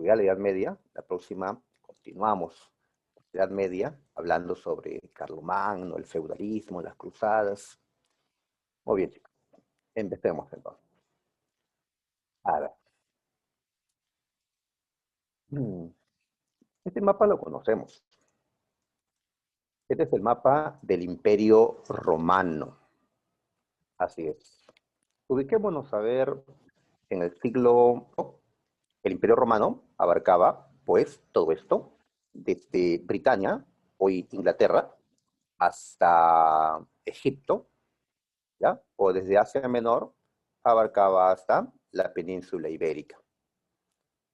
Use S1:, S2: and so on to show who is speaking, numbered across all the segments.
S1: estudiar la Edad Media. La próxima continuamos la Edad Media, hablando sobre Carlomagno, el feudalismo, las cruzadas. Muy bien, chicos. Empecemos entonces. A ver. Este mapa lo conocemos. Este es el mapa del Imperio Romano. Así es. Ubiquémonos a ver en el siglo... El Imperio Romano abarcaba, pues, todo esto, desde Britania, hoy Inglaterra, hasta Egipto, ¿ya? O desde Asia Menor, abarcaba hasta la península ibérica.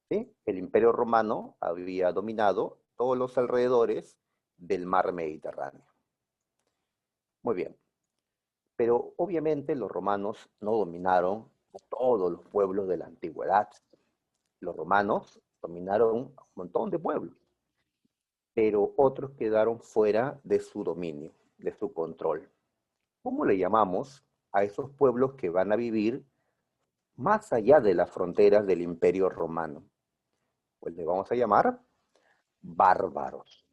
S1: ¿Sí? El Imperio Romano había dominado todos los alrededores del mar Mediterráneo. Muy bien. Pero obviamente los romanos no dominaron todos los pueblos de la antigüedad. Los romanos dominaron un montón de pueblos, pero otros quedaron fuera de su dominio, de su control. ¿Cómo le llamamos a esos pueblos que van a vivir más allá de las fronteras del Imperio Romano? Pues le vamos a llamar bárbaros.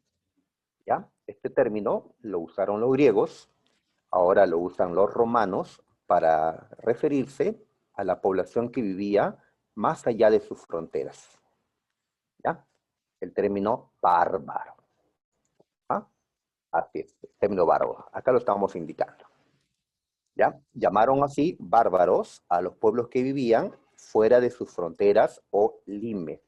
S1: ¿Ya? Este término lo usaron los griegos, ahora lo usan los romanos para referirse a la población que vivía más allá de sus fronteras. ¿Ya? El término bárbaro. ¿Ah? Así es, el término bárbaro. Acá lo estamos indicando. ¿Ya? Llamaron así bárbaros a los pueblos que vivían fuera de sus fronteras o limes.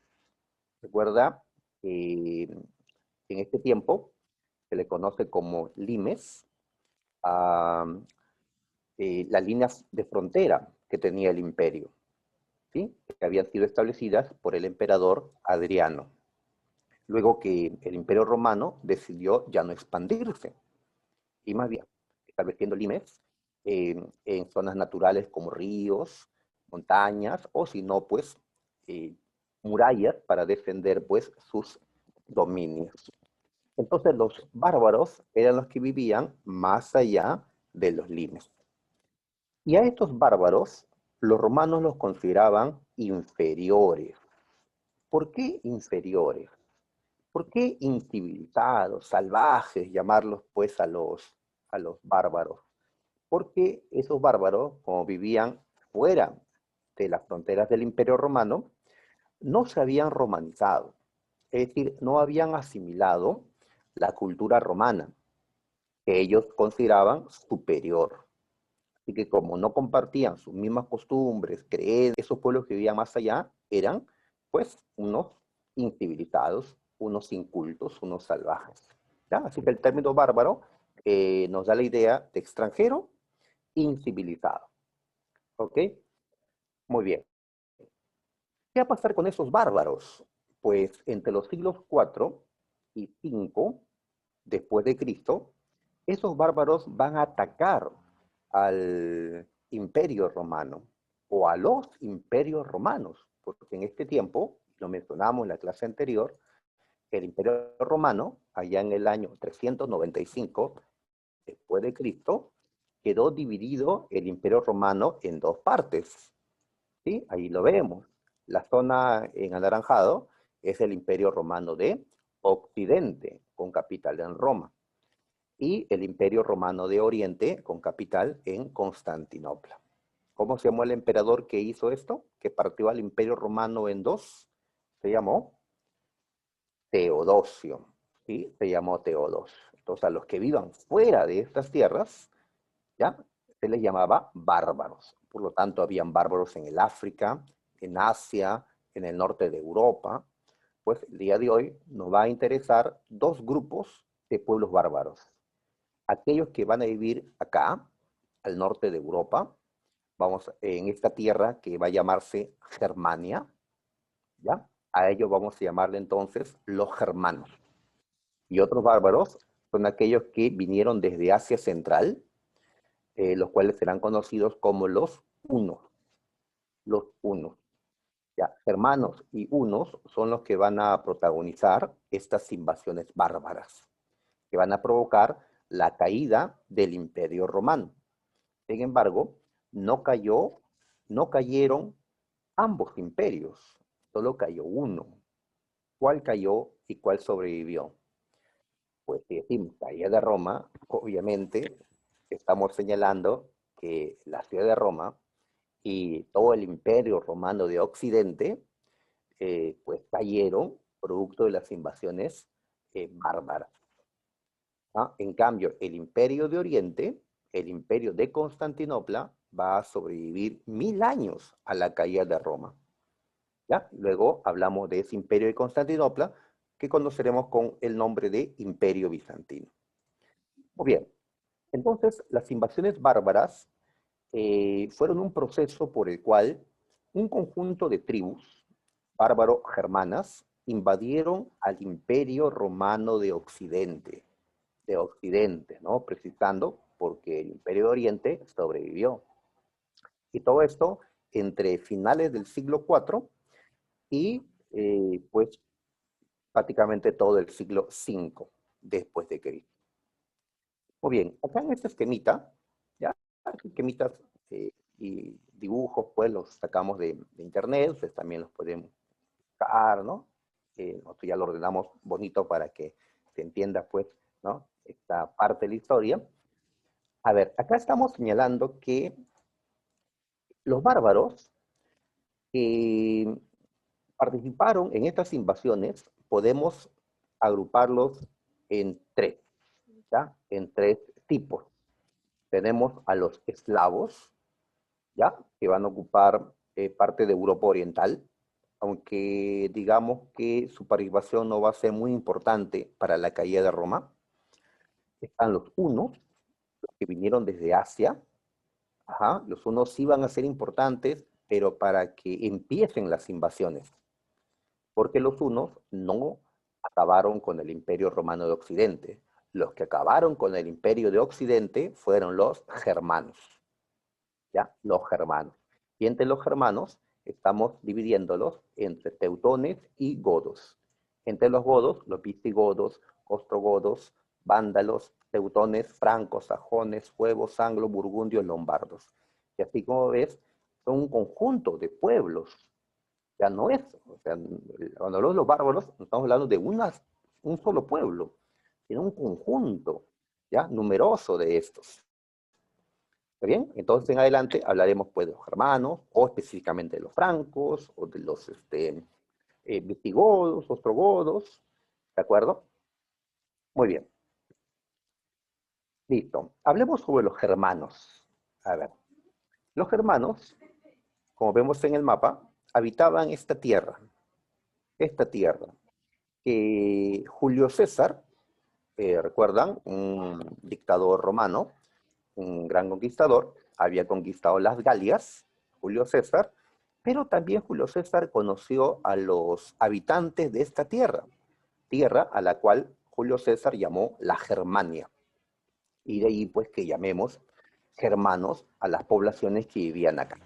S1: Recuerda que en este tiempo se le conoce como limes a las líneas de frontera que tenía el imperio, ¿sí? Que habían sido establecidas por el emperador Adriano. Luego que el Imperio Romano decidió ya no expandirse, y más bien estableciendo limes en zonas naturales como ríos, montañas, o si no, pues, murallas para defender, pues, sus dominios. Entonces los bárbaros eran los que vivían más allá de los limes. Y a estos bárbaros los romanos los consideraban inferiores. ¿Por qué inferiores? ¿Por qué incivilizados, salvajes, llamarlos pues a los bárbaros? Porque esos bárbaros, como vivían fuera de las fronteras del Imperio Romano, no se habían romanizado, es decir, no habían asimilado la cultura romana, que ellos consideraban superior. Así que como no compartían sus mismas costumbres, creencias, esos pueblos que vivían más allá eran, pues, unos incivilizados, unos incultos, unos salvajes. ¿Ya? Así que el término bárbaro nos da la idea de extranjero incivilizado. ¿Ok? Muy bien. ¿Qué va a pasar con esos bárbaros? Pues entre los siglos 4 y 5 después de Cristo, esos bárbaros van a atacar al imperio romano o a los imperios romanos, porque en este tiempo, lo mencionamos en la clase anterior, el imperio romano, allá en el año 395 después de Cristo, quedó dividido el imperio romano en dos partes. ¿Sí? Ahí lo vemos. La zona en anaranjado es el imperio romano de Occidente, con capital en Roma, y el Imperio Romano de Oriente, con capital en Constantinopla. ¿Cómo se llamó el emperador que hizo esto? Que partió al Imperio Romano en dos. Se llamó Teodosio. ¿Sí? Se llamó Teodosio. Entonces, a los que vivan fuera de estas tierras, ¿ya? Se les llamaba bárbaros. Por lo tanto, habían bárbaros en el África, en Asia, en el norte de Europa. Pues el día de hoy nos va a interesar dos grupos de pueblos bárbaros. Aquellos que van a vivir acá, al norte de Europa, vamos en esta tierra que va a llamarse Germania, ¿ya? A ellos vamos a llamarle entonces los germanos. Y otros bárbaros son aquellos que vinieron desde Asia Central, los cuales serán conocidos como los hunos. Los hunos. Ya, germanos y hunos son los que van a protagonizar estas invasiones bárbaras, que van a provocar la caída del Imperio Romano. Sin embargo, no cayeron ambos imperios, solo cayó uno. ¿Cuál cayó y cuál sobrevivió? Pues si decimos caída de Roma, obviamente estamos señalando que la ciudad de Roma y todo el imperio romano de Occidente, pues cayeron producto de las invasiones bárbaras. ¿Ah? En cambio, el imperio de Oriente, el imperio de Constantinopla, va a sobrevivir 1000 años a la caída de Roma. ¿Ya? Luego hablamos de ese imperio de Constantinopla, que conoceremos con el nombre de Imperio Bizantino. Muy bien, entonces las invasiones bárbaras fueron un proceso por el cual un conjunto de tribus bárbaro-germanas invadieron al Imperio Romano de Occidente, ¿no? Precisando porque el Imperio de Oriente sobrevivió. Y todo esto entre finales del siglo IV y pues prácticamente todo el siglo V después de Cristo. Muy bien, acá en este esquemita, ya, esquemitas y dibujos, pues los sacamos de internet, ustedes también los pueden buscar, ¿no? Nosotros ya lo ordenamos bonito para que se entienda, pues, ¿no? Esta parte de la historia. A ver, acá estamos señalando que los bárbaros que participaron en estas invasiones podemos agruparlos en tres, ¿ya? En tres tipos. Tenemos a los eslavos, ¿ya? Que van a ocupar parte de Europa Oriental, aunque digamos que su participación no va a ser muy importante para la caída de Roma. Están los hunos, que vinieron desde Asia. Ajá, los hunos sí van a ser importantes, pero para que empiecen las invasiones, porque los hunos no acabaron con el Imperio Romano de Occidente. Los que acabaron con el Imperio de Occidente fueron los germanos, ¿ya? Los germanos. Y entre los germanos estamos dividiéndolos entre teutones y godos. Entre los godos, los visigodos, ostrogodos, vándalos, teutones, francos, sajones, suevos, anglos, burgundios, lombardos. Y así como ves, son un conjunto de pueblos. Ya no es, o sea, cuando hablamos de los bárbaros, no estamos hablando de un solo pueblo, sino un conjunto, ya, numeroso de estos. ¿Está bien? Entonces en adelante hablaremos pues de los germanos, o específicamente de los francos, o de los visigodos, ostrogodos, ¿de acuerdo? Muy bien, listo. Hablemos sobre los germanos. A ver, los germanos, como vemos en el mapa, habitaban esta tierra, que Julio César, ¿recuerdan? Un dictador romano, un gran conquistador, había conquistado las Galias, Julio César, pero también Julio César conoció a los habitantes de esta tierra, tierra a la cual Julio César llamó la Germania. Y de ahí pues que llamemos germanos a las poblaciones que vivían acá.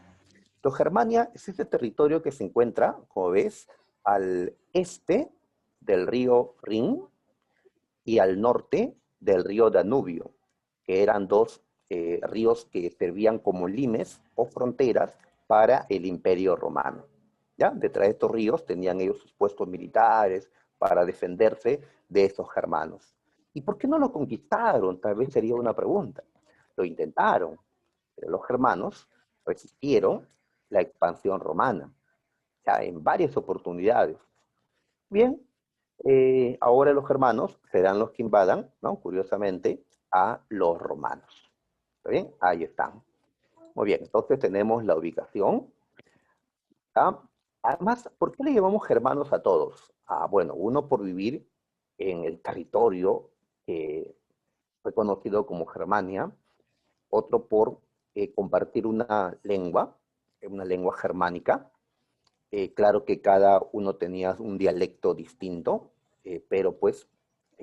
S1: Los Germania es este territorio que se encuentra, como ves, al este del río Rin y al norte del río Danubio, que eran dos ríos que servían como limes o fronteras para el Imperio Romano. ¿Ya? Detrás de estos ríos tenían ellos sus puestos militares para defenderse de esos germanos. ¿Y por qué no lo conquistaron? Tal vez sería una pregunta. Lo intentaron, pero los germanos resistieron la expansión romana, ya en varias oportunidades. Bien, ahora los germanos serán los que invadan, ¿no? Curiosamente, a los romanos. ¿Está bien? Ahí están. Muy bien, entonces tenemos la ubicación. ¿Ah? Además, ¿por qué le llamamos germanos a todos? Ah, bueno, uno por vivir en el territorio que fue conocido como Germania, otro por compartir una lengua germánica. Claro que cada uno tenía un dialecto distinto, pero pues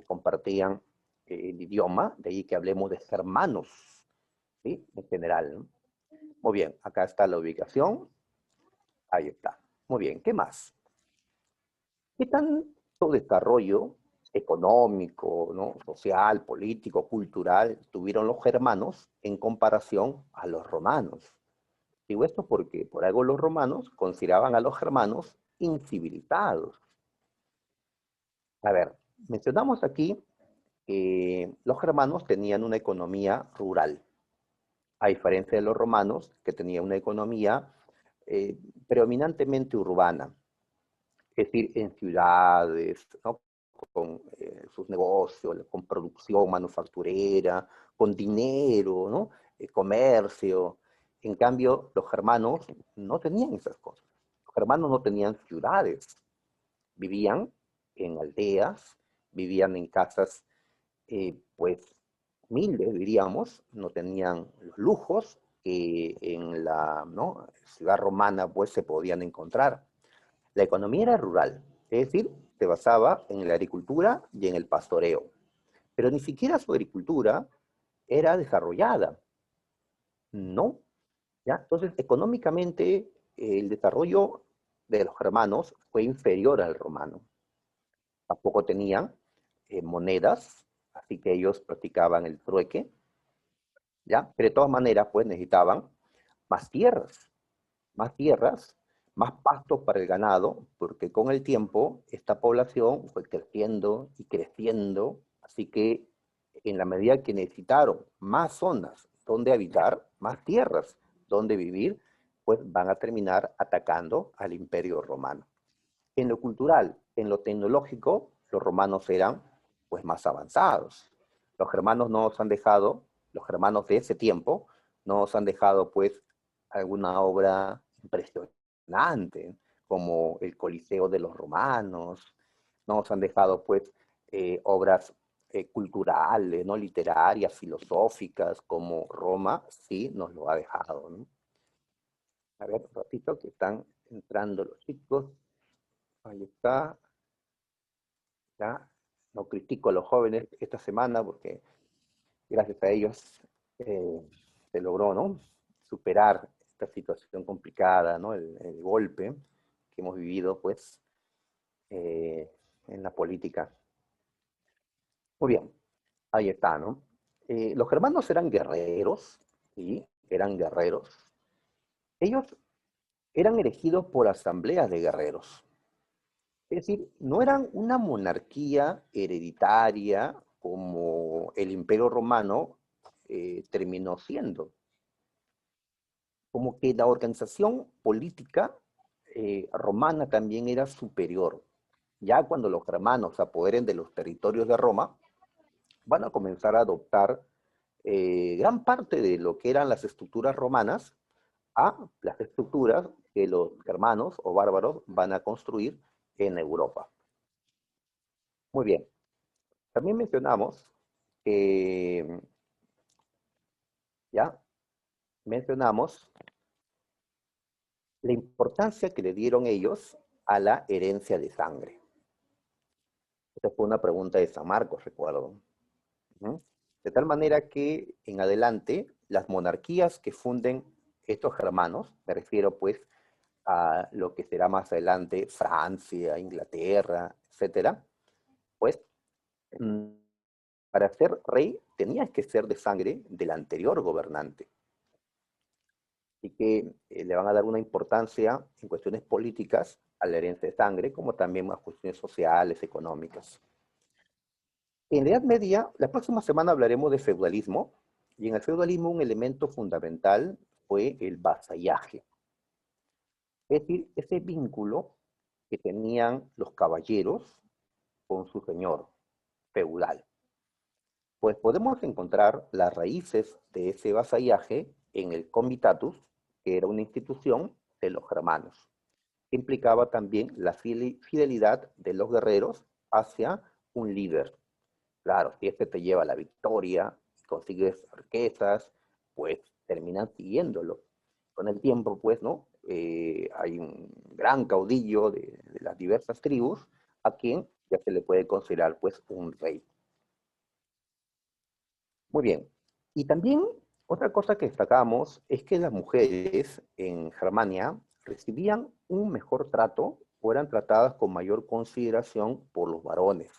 S1: compartían el idioma, de ahí que hablemos de germanos, ¿sí? En general, ¿no? Muy bien, acá está la ubicación, ahí está. Muy bien, ¿qué más? ¿Qué tanto desarrollo económico, ¿no? Social, político, cultural tuvieron los germanos en comparación a los romanos? Digo esto porque por algo los romanos consideraban a los germanos incivilizados. A ver, mencionamos aquí que los germanos tenían una economía rural, a diferencia de los romanos, que tenían una economía eh, predominantemente urbana, es decir, en ciudades, ¿no? Con sus negocios, con producción manufacturera, con dinero, ¿no? Comercio. En cambio, los germanos no tenían esas cosas. Los germanos no tenían ciudades, vivían en aldeas, vivían en casas, pues, humildes, diríamos, no tenían los lujos que en la, ¿no?, ciudad romana, pues, se podían encontrar. La economía era rural, es decir, se basaba en la agricultura y en el pastoreo, pero ni siquiera su agricultura era desarrollada, ¿no? ¿Ya? Entonces, económicamente, el desarrollo de los germanos fue inferior al romano. Tampoco tenían monedas, así que ellos practicaban el trueque, ¿ya? Pero de todas maneras, pues necesitaban más tierras, más tierras, más pastos para el ganado, porque con el tiempo esta población fue creciendo y creciendo, así que en la medida que necesitaron más zonas donde habitar, más tierras donde vivir, pues van a terminar atacando al imperio romano. En lo cultural, en lo tecnológico, los romanos eran pues más avanzados. Los germanos no nos han dejado, los germanos de ese tiempo, no nos han dejado pues alguna obra impresionante, como el Coliseo de los Romanos, no nos han dejado pues obras culturales, ¿no?, literarias, filosóficas, como Roma sí nos lo ha dejado, ¿no? A ver, un ratito que están entrando los chicos. Ahí está. ¿Ya? No critico a los jóvenes esta semana porque gracias a ellos eh, se logró, ¿no?, superar esta situación complicada, ¿no?, el golpe que hemos vivido, pues, eh, en la política. Muy bien, ahí está, ¿no? Los germanos eran guerreros, ¿sí? Eran guerreros. Ellos eran elegidos por asambleas de guerreros. Es decir, no eran una monarquía hereditaria como el Imperio Romano terminó siendo. Como que la organización política romana también era superior. Ya cuando los germanos se apoderen de los territorios de Roma, van a comenzar a adoptar gran parte de lo que eran las estructuras romanas a las estructuras que los germanos o bárbaros van a construir en Europa. Muy bien. También mencionamos que, ya, mencionamos la importancia que le dieron ellos a la herencia de sangre. Esta fue una pregunta de San Marcos, recuerdo. ¿Mm? De tal manera que en adelante las monarquías que funden estos germanos, me refiero pues a lo que será más adelante Francia, Inglaterra, etcétera, pues para ser rey tenías que ser de sangre del anterior gobernante. Así que le van a dar una importancia en cuestiones políticas a la herencia de sangre, como también a cuestiones sociales, económicas. En la Edad Media, la próxima semana hablaremos de feudalismo, y en el feudalismo un elemento fundamental fue el vasallaje. Es decir, ese vínculo que tenían los caballeros con su señor feudal. Pues podemos encontrar las raíces de ese vasallaje en el comitatus, que era una institución de los germanos, que implicaba también la fidelidad de los guerreros hacia un líder. Claro, si este te lleva a la victoria, consigues riquezas, pues terminan siguiéndolo. Con el tiempo, pues, ¿no? Hay un gran caudillo de las diversas tribus a quien ya se le puede considerar, pues, un rey. Muy bien. Y también otra cosa que destacamos es que las mujeres en Germania recibían un mejor trato o eran tratadas con mayor consideración por los varones,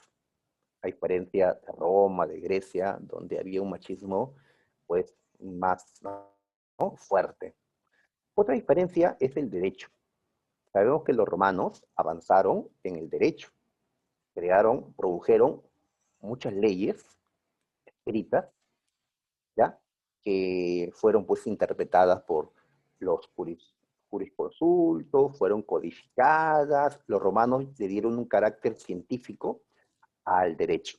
S1: a diferencia de Roma, de Grecia, donde había un machismo pues más, ¿no?, fuerte. Otra diferencia es el derecho. Sabemos que los romanos avanzaron en el derecho, produjeron muchas leyes escritas, ¿ya? Que fueron pues interpretadas por los jurisconsultos, fueron codificadas, los romanos le dieron un carácter científico al derecho,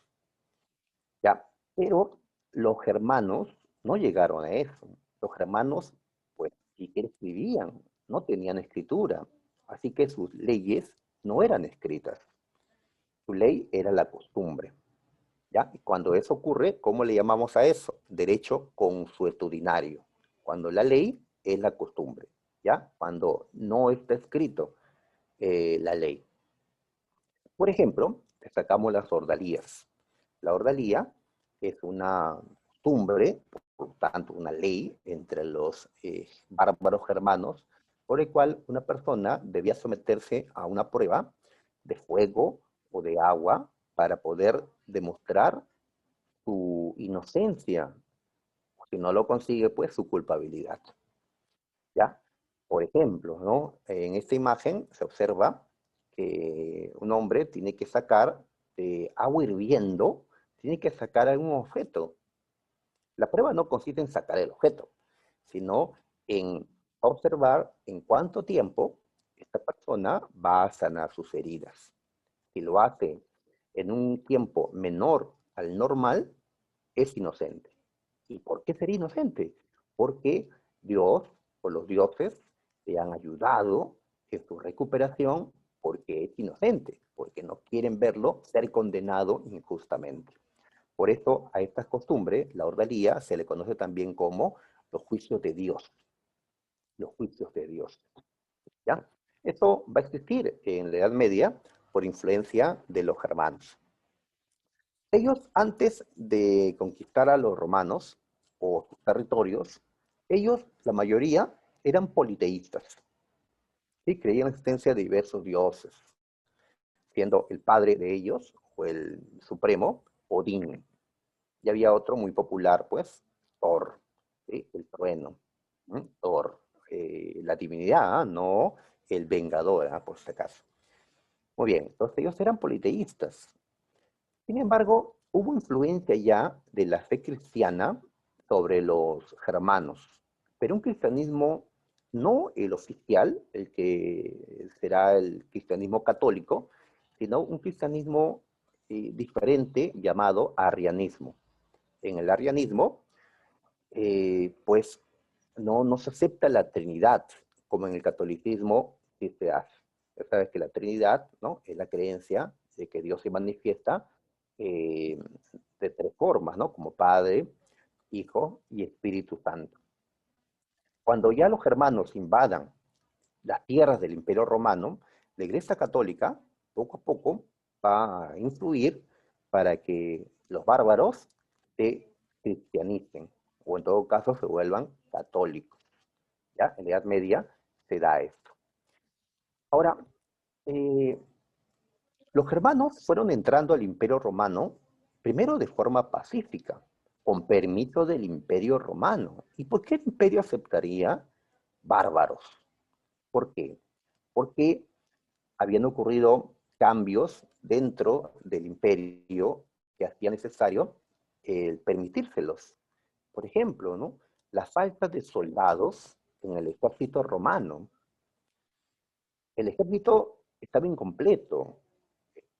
S1: ¿ya? Pero los germanos no llegaron a eso. Los germanos, pues, sí que escribían, no tenían escritura, así que sus leyes no eran escritas. Su ley era la costumbre, ¿ya? Y cuando eso ocurre, ¿cómo le llamamos a eso? Derecho consuetudinario. Cuando la ley es la costumbre, ¿ya? Cuando no está escrito la ley. Por ejemplo, destacamos las ordalías. La ordalía es una costumbre, por lo tanto, una ley entre los bárbaros germanos, por el cual una persona debía someterse a una prueba de fuego o de agua para poder demostrar su inocencia. Si no lo consigue, pues su culpabilidad. ¿Ya? Por ejemplo, ¿no? En esta imagen se observa que un hombre tiene que sacar de agua hirviendo, tiene que sacar algún objeto. La prueba no consiste en sacar el objeto, sino en observar en cuánto tiempo esta persona va a sanar sus heridas. Si lo hace en un tiempo menor al normal, es inocente. ¿Y por qué sería inocente? Porque Dios o los dioses le han ayudado en su recuperación porque es inocente, porque no quieren verlo ser condenado injustamente. Por eso a estas costumbres, la ordalía, se le conoce también como los juicios de Dios. Los juicios de Dios. ¿Ya? Esto va a existir en la Edad Media por influencia de los germanos. Ellos, antes de conquistar a los romanos o sus territorios, ellos, la mayoría, eran politeístas. ¿Sí? Creían en la existencia de diversos dioses, siendo el padre de ellos, o el supremo, Odín. Y había otro muy popular, pues, Thor, ¿sí? El trueno. Thor, la divinidad, no el vengador, por si acaso. Muy bien, entonces ellos eran politeístas. Sin embargo, hubo influencia ya de la fe cristiana sobre los germanos, pero un cristianismo no el oficial, el que será el cristianismo católico, sino un cristianismo diferente llamado arrianismo. En el arrianismo, pues no se acepta la Trinidad, como en el catolicismo sí se hace. Ya sabes que la Trinidad, ¿no? Es la creencia de que Dios se manifiesta eh, de tres formas, ¿no? Como Padre, Hijo y Espíritu Santo. Cuando ya los germanos invadan las tierras del Imperio Romano, la Iglesia Católica poco a poco va a influir para que los bárbaros se cristianicen, o en todo caso se vuelvan católicos. ¿Ya? En la Edad Media se da esto. Ahora, eh, los germanos fueron entrando al Imperio Romano primero de forma pacífica, con permiso del Imperio Romano. ¿Y por qué el Imperio aceptaría bárbaros? ¿Por qué? Porque habían ocurrido cambios dentro del Imperio que hacía necesario permitírselos. Por ejemplo, ¿no? La falta de soldados en el ejército romano. El ejército estaba incompleto.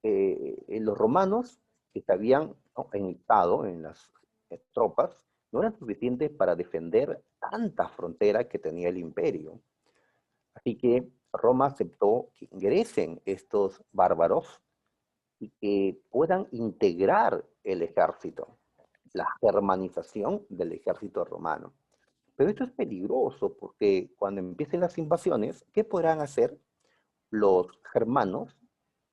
S1: Los romanos que se habían, ¿no?, enlistado en las tropas no eran suficientes para defender tanta frontera que tenía el imperio. Así que Roma aceptó que ingresen estos bárbaros y que puedan integrar el ejército, la germanización del ejército romano. Pero esto es peligroso porque cuando empiecen las invasiones, ¿qué podrán hacer los germanos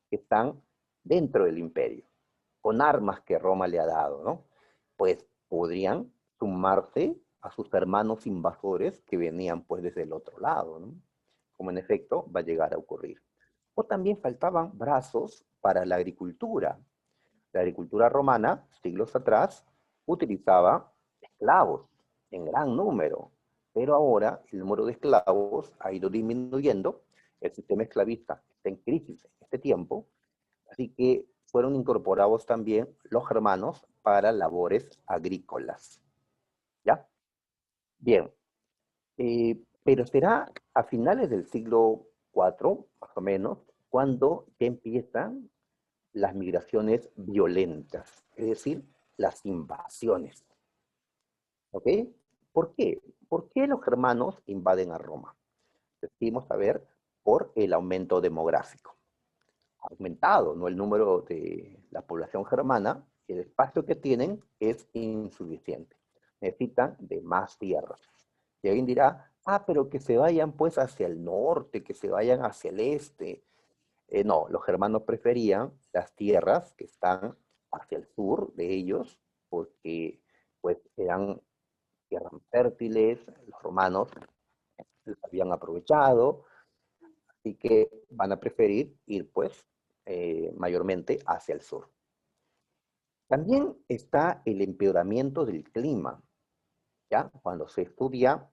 S1: que están dentro del imperio, con armas que Roma le ha dado, ¿no? Pues podrían sumarse a sus hermanos invasores que venían pues desde el otro lado, ¿no? Como en efecto va a llegar a ocurrir. O también faltaban brazos para la agricultura. La agricultura romana, siglos atrás, utilizaba esclavos en gran número, pero ahora el número de esclavos ha ido disminuyendo, el sistema esclavista está en crisis en este tiempo, así que fueron incorporados también los germanos para labores agrícolas. ¿Ya? Bien, pero será a finales del siglo IV, más o menos, cuando ya empiezan las migraciones violentas, es decir, las invasiones. ¿Ok? ¿Por qué? ¿Por qué los germanos invaden a Roma? Decimos, a ver, por el aumento demográfico. Ha aumentado, ¿no?, el número de la población germana, y el espacio que tienen es insuficiente. Necesitan de más tierras. Y alguien dirá, pero que se vayan pues hacia el norte, que se vayan hacia el este. No, los germanos preferían las tierras que están hacia el sur de ellos, porque pues eran tierras fértiles, los romanos las habían aprovechado, así que van a preferir ir pues mayormente hacia el sur. También está el empeoramiento del clima, ¿ya? Cuando se estudia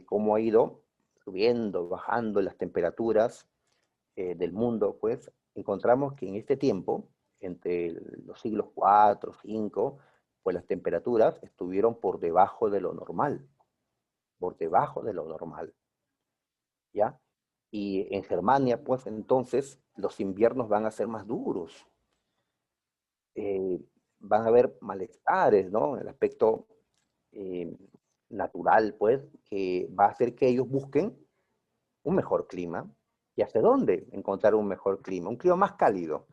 S1: cómo ha ido subiendo, bajando las temperaturas del mundo, pues encontramos que en este tiempo, entre los siglos 4, 5, pues las temperaturas estuvieron por debajo de lo normal, por debajo de lo normal, ¿ya? Y en Germania, pues entonces los inviernos van a ser más duros, eh, van a haber malestares, ¿no? El aspecto eh, natural, pues, que va a hacer que ellos busquen un mejor clima. ¿Y hacia dónde encontrar un mejor clima? Un clima más cálido.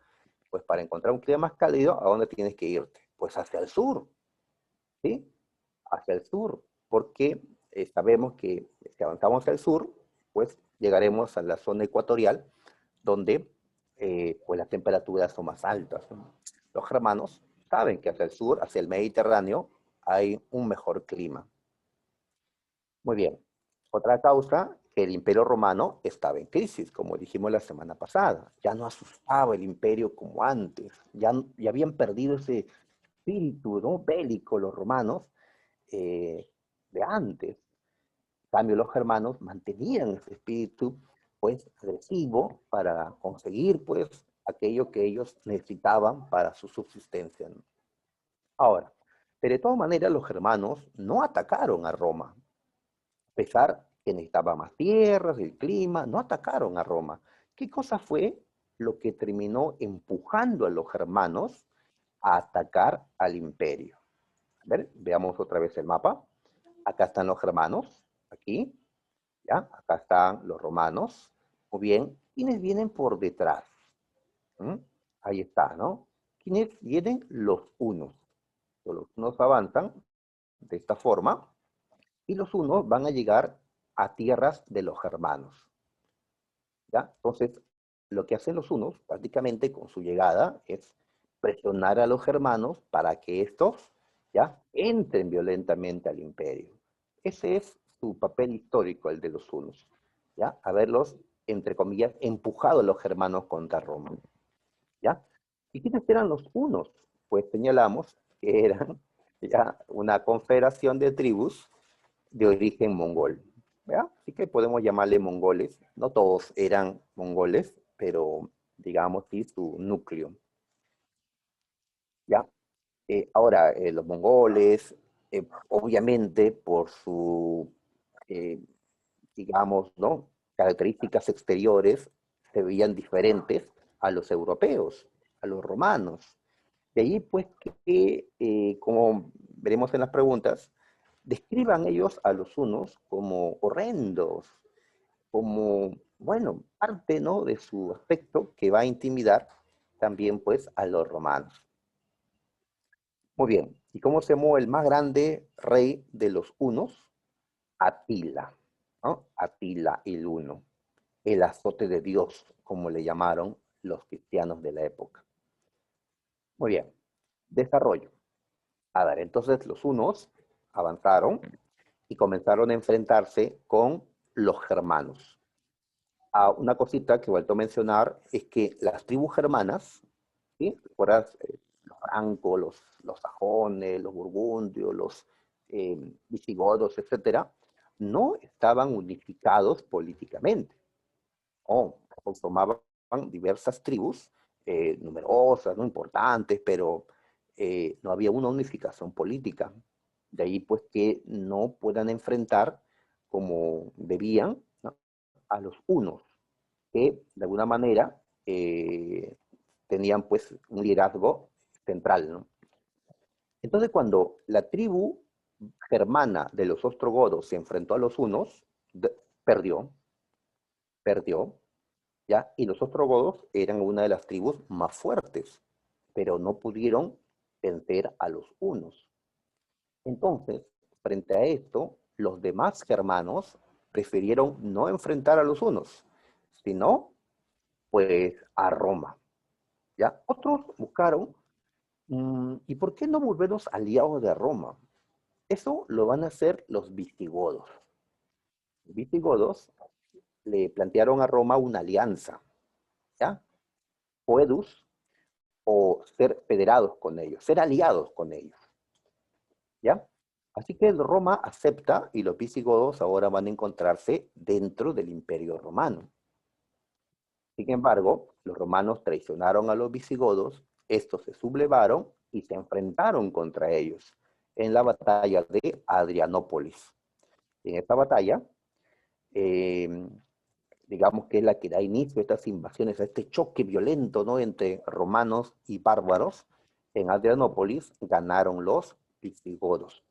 S1: Pues para encontrar un clima más cálido, ¿a dónde tienes que irte? Pues hacia el sur, ¿sí? Hacia el sur, porque sabemos que si avanzamos hacia el sur, pues llegaremos a la zona ecuatorial, donde pues las temperaturas son más altas, ¿no? Los germanos saben que hacia el sur, hacia el Mediterráneo, hay un mejor clima. Muy bien. Otra causa, que el Imperio Romano estaba en crisis, como dijimos la semana pasada. Ya no asustaba el imperio como antes. Ya habían perdido ese espíritu, ¿no?, bélico los romanos de antes. En cambio, los germanos mantenían ese espíritu, pues, agresivo para conseguir, pues, aquello que ellos necesitaban para su subsistencia, ¿no? Ahora, pero de todas maneras, los germanos no atacaron a Roma. A pesar que necesitaba más tierras, el clima, no atacaron a Roma. ¿Qué cosa fue lo que terminó empujando a los germanos a atacar al imperio? A ver, veamos otra vez el mapa. Acá están los germanos, aquí, ¿ya? Acá están los romanos. Muy bien, ¿quiénes vienen por detrás? ¿Mm? Ahí está, ¿no? ¿Quiénes vienen? Los hunos. Los hunos avanzan de esta forma, y los hunos van a llegar a tierras de los germanos, ¿ya? Entonces, lo que hacen los hunos prácticamente con su llegada es presionar a los germanos para que estos, ¿ya?, entren violentamente al imperio. Ese es su papel histórico, el de los hunos, ¿ya? Haberlos, entre comillas, empujado a los germanos contra Roma, ¿ya? ¿Y quiénes eran los hunos? Pues señalamos que eran ya una confederación de tribus de origen mongol, ¿ya? Así que podemos llamarle mongoles. No todos eran mongoles, pero digamos sí su núcleo, ¿ya? Ahora, los mongoles, obviamente por su, eh, digamos, ¿no?, características exteriores, se veían diferentes a los europeos, a los romanos. De allí, pues, que, como veremos en las preguntas, describan ellos a los hunos como horrendos, como, bueno, parte, ¿no?, de su aspecto que va a intimidar también, pues, a los romanos. Muy bien, ¿y cómo se llamó el más grande rey de los hunos? Atila, ¿no? Atila el Huno, el azote de Dios, como le llamaron los cristianos de la época. Muy bien, desarrollo. A ver, entonces los hunos avanzaron y comenzaron a enfrentarse con los germanos. Una cosita que he vuelto a mencionar es que las tribus germanas, ¿sí?, ¿recuerdas? Los francos, los sajones, los burgundios, los visigodos, etcétera, no estaban unificados políticamente, o conformaban diversas tribus numerosas, no importantes, pero no había una unificación política. De ahí pues que no puedan enfrentar como debían, ¿no?, a los hunos, que de alguna manera tenían pues un liderazgo central, ¿no? Entonces cuando la tribu germana de los ostrogodos se enfrentó a los hunos, perdió, perdió, ¿ya? Y los ostrogodos eran una de las tribus más fuertes, pero no pudieron vencer a los hunos. Entonces, frente a esto, los demás germanos prefirieron no enfrentar a los hunos, sino pues a Roma, ¿ya? Otros buscaron, ¿y por qué no volvernos aliados de Roma? Eso lo van a hacer los visigodos. Los visigodos le plantearon a Roma una alianza, ¿ya? Poedus, o ser federados con ellos, ser aliados con ellos, ¿ya? Así que Roma acepta y los visigodos ahora van a encontrarse dentro del Imperio Romano. Sin embargo, los romanos traicionaron a los visigodos, estos se sublevaron y se enfrentaron contra ellos en la batalla de Adrianópolis. En esta batalla, eh, digamos que es la que da inicio a estas invasiones, a este choque violento, ¿no?, entre romanos y bárbaros. En Adrianópolis ganaron los visigodos.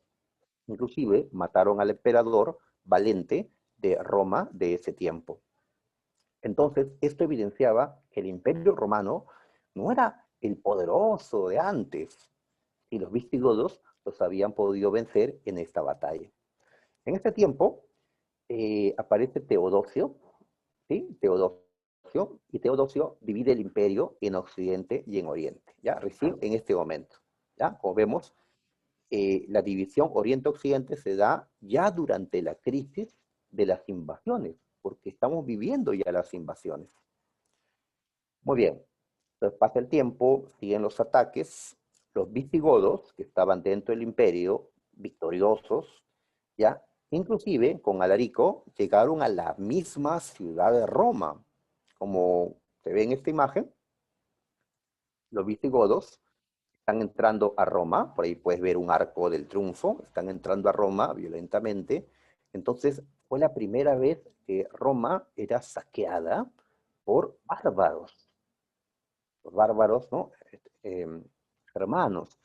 S1: Inclusive mataron al emperador Valente de Roma de ese tiempo. Entonces, esto evidenciaba que el Imperio Romano no era el poderoso de antes, y los visigodos los habían podido vencer en esta batalla. En este tiempo aparece Teodosio, ¿sí? Teodosio, y Teodosio divide el imperio en Occidente y en Oriente, ¿ya? Recién en este momento, ¿ya? Como vemos, la división Oriente-Occidente se da ya durante la crisis de las invasiones, porque estamos viviendo ya las invasiones. Muy bien, entonces pasa el tiempo, siguen los ataques, los visigodos, que estaban dentro del imperio, victoriosos, ¿ya? Inclusive, con Alarico, llegaron a la misma ciudad de Roma. Como se ve en esta imagen, los visigodos están entrando a Roma, por ahí puedes ver un arco del triunfo, están entrando a Roma violentamente. Entonces, fue la primera vez que Roma era saqueada por bárbaros. Los bárbaros, ¿no?, germanos.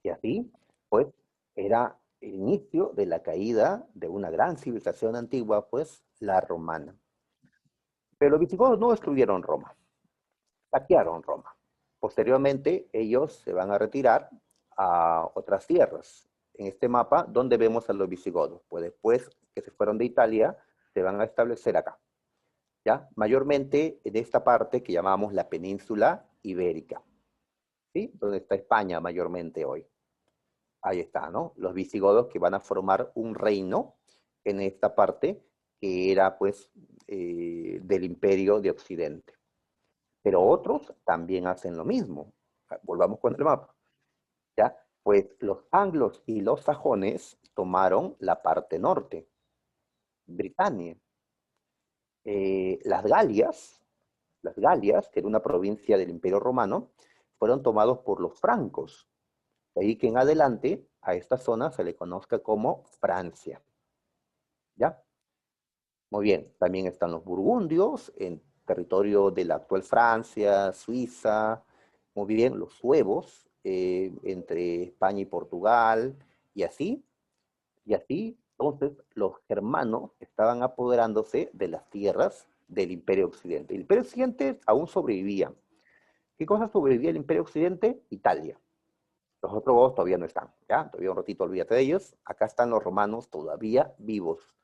S1: Y así, pues, era el inicio de la caída de una gran civilización antigua, pues, la romana. Pero los visigodos no destruyeron Roma, saquearon Roma. Posteriormente, ellos se van a retirar a otras tierras. En este mapa, ¿dónde vemos a los visigodos? Pues después que se fueron de Italia, se van a establecer acá, ¿ya? Mayormente en esta parte que llamamos la península ibérica, ¿sí? Donde está España mayormente hoy. Ahí está, ¿no? Los visigodos que van a formar un reino en esta parte que era, pues, del imperio de Occidente. Pero otros también hacen lo mismo. Volvamos con el mapa, ¿ya? Pues los anglos y los sajones tomaron la parte norte, Britania. Las Galias, que era una provincia del Imperio Romano, fueron tomados por los francos. De ahí que en adelante a esta zona se le conozca como Francia, ¿ya? Muy bien, también están los burgundios en territorio de la actual Francia, Suiza. Muy bien, los suevos entre España y Portugal, y así, entonces los germanos estaban apoderándose de las tierras del Imperio Occidente. El Imperio Occidente aún sobrevivía. ¿Qué cosa sobrevivía el Imperio Occidente? Italia. Los otros todavía no están, ¿ya? Todavía un ratito, olvídate de ellos. Acá están los romanos todavía vivos,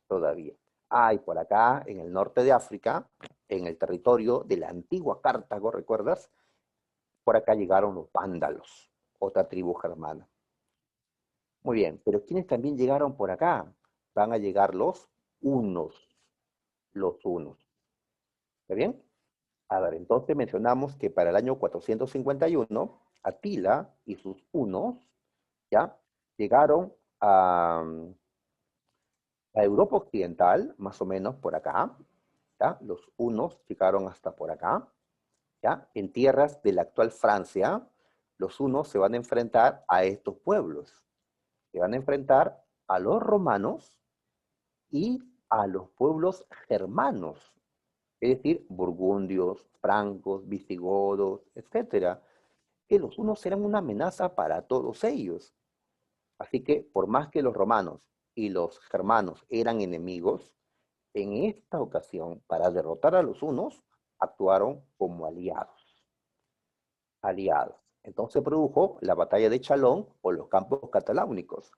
S1: todavía. Ah, y por acá, en el norte de África, en el territorio de la antigua Cartago, ¿recuerdas? Por acá llegaron los vándalos, otra tribu germana. Muy bien, pero ¿quiénes también llegaron por acá? Van a llegar los hunos, los hunos. ¿Está bien? A ver, entonces mencionamos que para el año 451, Atila y sus hunos, ¿ya? Llegaron a Europa Occidental, más o menos por acá, ¿ya? Los hunos llegaron hasta por acá, ¿ya? En tierras de la actual Francia, los hunos se van a enfrentar a estos pueblos. Se van a enfrentar a los romanos y a los pueblos germanos, es decir, burgundios, francos, visigodos, etcétera, que los hunos eran una amenaza para todos ellos. Así que, por más que los romanos y los germanos eran enemigos, en esta ocasión, para derrotar a los hunos, actuaron como aliados. Aliados. Entonces se produjo la batalla de Chalón o los campos cataláunicos,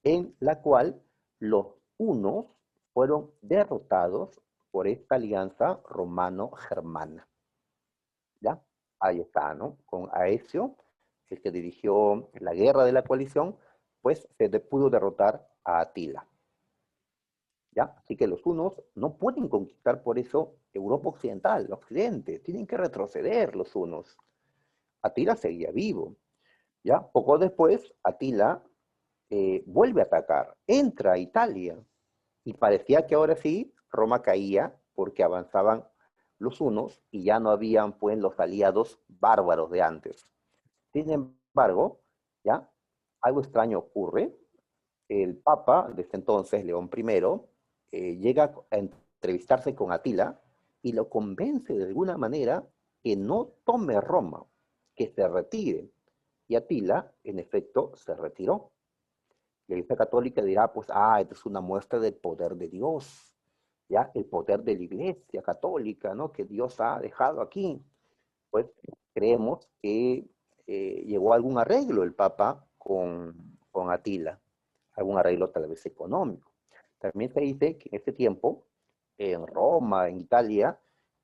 S1: en la cual los hunos fueron derrotados por esta alianza romano-germana. ¿Ya? Ahí está, ¿no? Con Aecio, el que dirigió la guerra de la coalición, pues se pudo derrotar a Atila. ¿Ya? Así que los hunos no pueden conquistar por eso Europa Occidental, Occidente, tienen que retroceder los hunos. Atila seguía vivo. ¿Ya? Poco después, Atila vuelve a atacar, entra a Italia, y parecía que ahora sí Roma caía porque avanzaban los hunos y ya no habían pues los aliados bárbaros de antes. Sin embargo, ¿ya? Algo extraño ocurre. El Papa, desde entonces, León I, llega a entrevistarse con Atila y lo convence de alguna manera que no tome Roma, que se retire. Y Atila, en efecto, se retiró. La Iglesia Católica dirá, pues, esto es una muestra del poder de Dios, ¿ya? El poder de la Iglesia Católica, ¿no? Que Dios ha dejado aquí. Pues creemos que llegó a algún arreglo el Papa con Atila, algún arreglo tal vez económico. También se dice que en ese tiempo, en Roma, en Italia,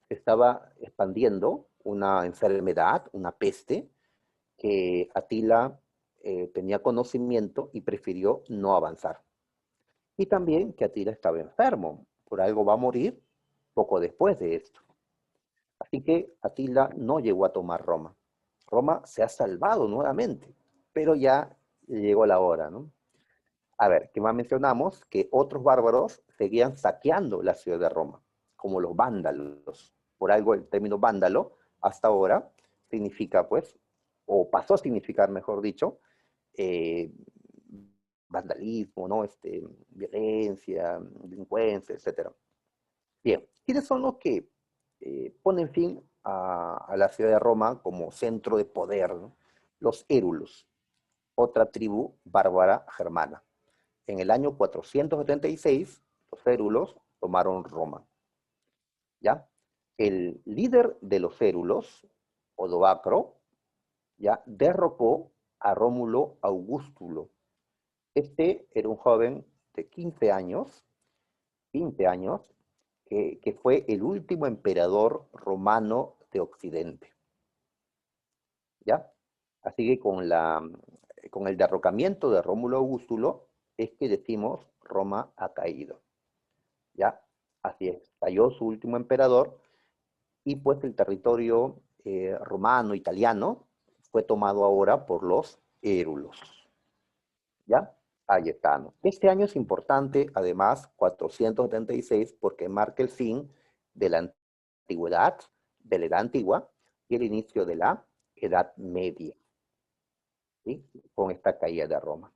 S1: se estaba expandiendo una enfermedad, una peste, que Atila tenía conocimiento y prefirió no avanzar. Y también que Atila estaba enfermo, por algo va a morir poco después de esto. Así que Atila no llegó a tomar Roma. Roma se ha salvado nuevamente, pero ya llegó la hora, ¿no? A ver, ¿qué más mencionamos? Que otros bárbaros seguían saqueando la ciudad de Roma, como los vándalos. Por algo el término vándalo, hasta ahora, significa, pues, o pasó a significar, mejor dicho, eh, vandalismo, ¿no? Violencia, delincuencia, etc. Bien, ¿quiénes son los que ponen fin a la ciudad de Roma como centro de poder? ¿No? Los érulos, otra tribu bárbara germana. En el año 476, los érulos tomaron Roma. ¿Ya? El líder de los érulos, Odoacro, ya derrocó a Rómulo Augustulo. Este era un joven de 15 años, que fue el último emperador romano de Occidente. ¿Ya? Así que con el derrocamiento de Rómulo Augustulo es que decimos Roma ha caído. ¿Ya? Así es, cayó su último emperador y pues el territorio romano, italiano, fue tomado ahora por los érulos. ¿Ya? Ahí está, ¿no? Este año es importante, además, 476, porque marca el fin de la antigüedad, de la edad antigua, y el inicio de la Edad Media, ¿sí? Con esta caída de Roma.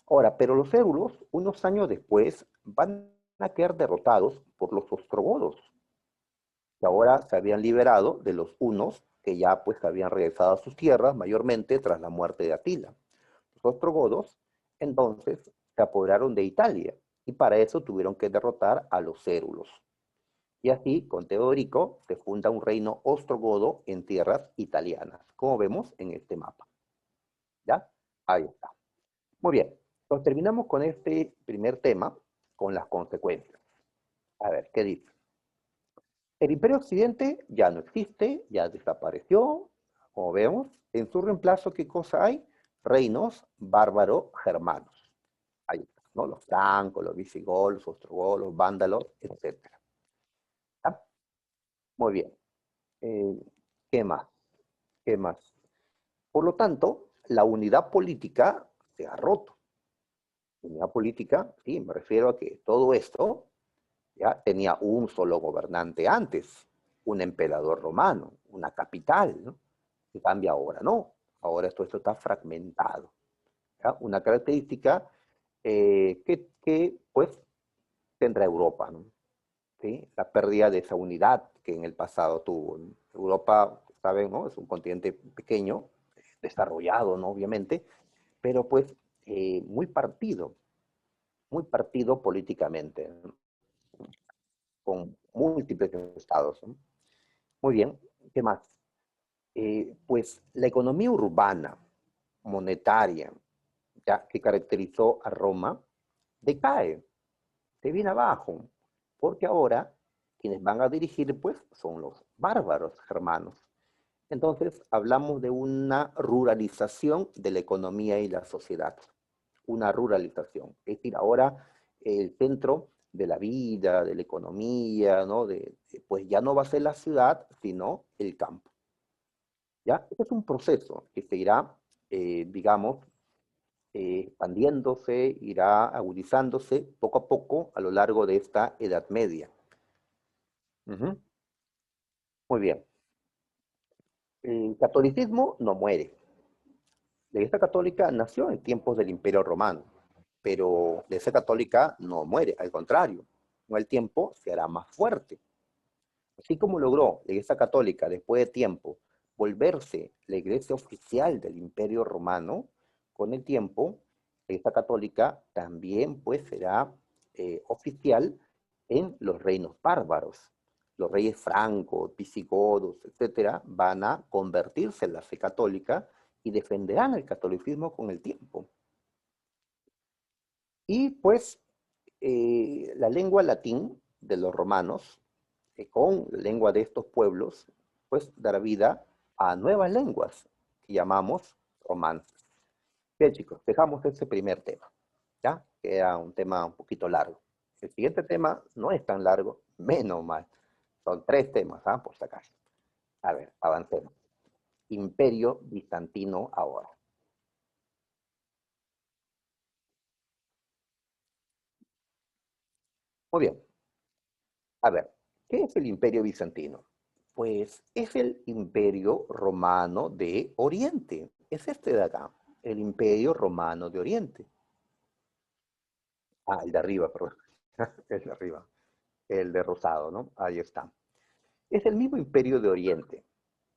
S1: Ahora, pero los érulos, unos años después, van a quedar derrotados por los ostrogodos, que ahora se habían liberado de los hunos, que ya pues habían regresado a sus tierras, mayormente tras la muerte de Atila. Los ostrogodos, entonces, se apoderaron de Italia, y para eso tuvieron que derrotar a los érulos. Y así, con Teodorico, se funda un reino ostrogodo en tierras italianas, como vemos en este mapa. ¿Ya? Ahí está. Muy bien, entonces terminamos con este primer tema, con las consecuencias. A ver, ¿qué dice? El Imperio Occidente ya no existe, ya desapareció, como vemos. En su reemplazo, ¿qué cosa hay? Reinos bárbaro-germanos. Ahí está, ¿no? Los francos, los visigodos, los ostrogodos, los vándalos, etc. ¿Ya? Muy bien. Eh, ¿Qué más? ¿Qué más? Por lo tanto, la unidad política se ha roto. Unidad política, sí, me refiero a que todo esto ya tenía un solo gobernante antes. un emperador romano, una capital, ¿no? En cambio ahora no, ahora todo esto está fragmentado. ¿Ya? Una característica pues tendrá Europa, ¿no? ¿Sí? La pérdida de esa unidad que en el pasado tuvo, ¿no? Europa, saben, ¿no? Es un continente pequeño, desarrollado, ¿no? Obviamente, pero pues muy partido políticamente, ¿no? Con múltiples estados, ¿no? Muy bien, ¿qué más? Pues la economía urbana, monetaria, ya que caracterizó a Roma, decae, se viene abajo, porque ahora quienes van a dirigir pues son los bárbaros germanos. Entonces hablamos de una ruralización de la economía y la sociedad, una ruralización. Es decir, ahora el centro de la vida, de la economía, ¿no? Pues ya no va a ser la ciudad, sino el campo. ¿Ya? Este es un proceso que se irá, digamos, expandiéndose, irá agudizándose poco a poco a lo largo de esta Edad Media. Ujú. Muy bien. El catolicismo no muere. La Iglesia Católica nació en tiempos del Imperio Romano, pero la Iglesia Católica no muere, al contrario, con el tiempo se hará más fuerte. Así como logró la Iglesia Católica después de tiempo volverse la iglesia oficial del Imperio Romano, con el tiempo la Iglesia Católica también pues será oficial en los reinos bárbaros. Los reyes francos, visigodos, etcétera, van a convertirse en la fe católica y defenderán el catolicismo con el tiempo. Y pues la lengua latín de los romanos, con la lengua de estos pueblos, pues dará vida a nuevas lenguas que llamamos romances. Bien, chicos, dejamos ese primer tema, ¿ya? Que era un tema un poquito largo. El siguiente tema no es tan largo, menos mal. Son tres temas, ¿ah? Por si acaso. A ver, avancemos. Imperio bizantino ahora. Muy bien. A ver, ¿qué es el Imperio bizantino? Pues es el Imperio Romano de Oriente. Es este de acá, el Imperio Romano de Oriente. Ah, el de arriba, perdón. El de arriba. El de rosado, ¿no? Ahí está. Es el mismo Imperio de Oriente,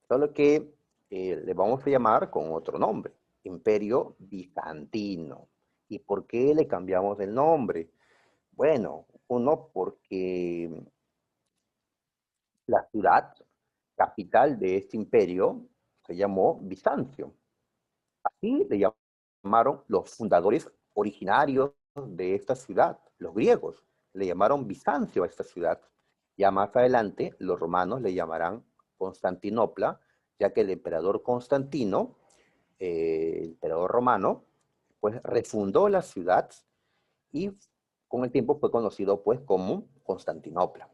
S1: solo que le vamos a llamar con otro nombre, Imperio Bizantino. ¿Y por qué le cambiamos el nombre? Bueno, uno, porque la ciudad capital de este imperio se llamó Bizancio. Así le llamaron los fundadores originarios de esta ciudad, los griegos. Le llamaron Bizancio a esta ciudad. Ya más adelante, los romanos le llamarán Constantinopla, ya que el emperador Constantino, el emperador romano, pues refundó la ciudad y con el tiempo fue conocido pues como Constantinopla.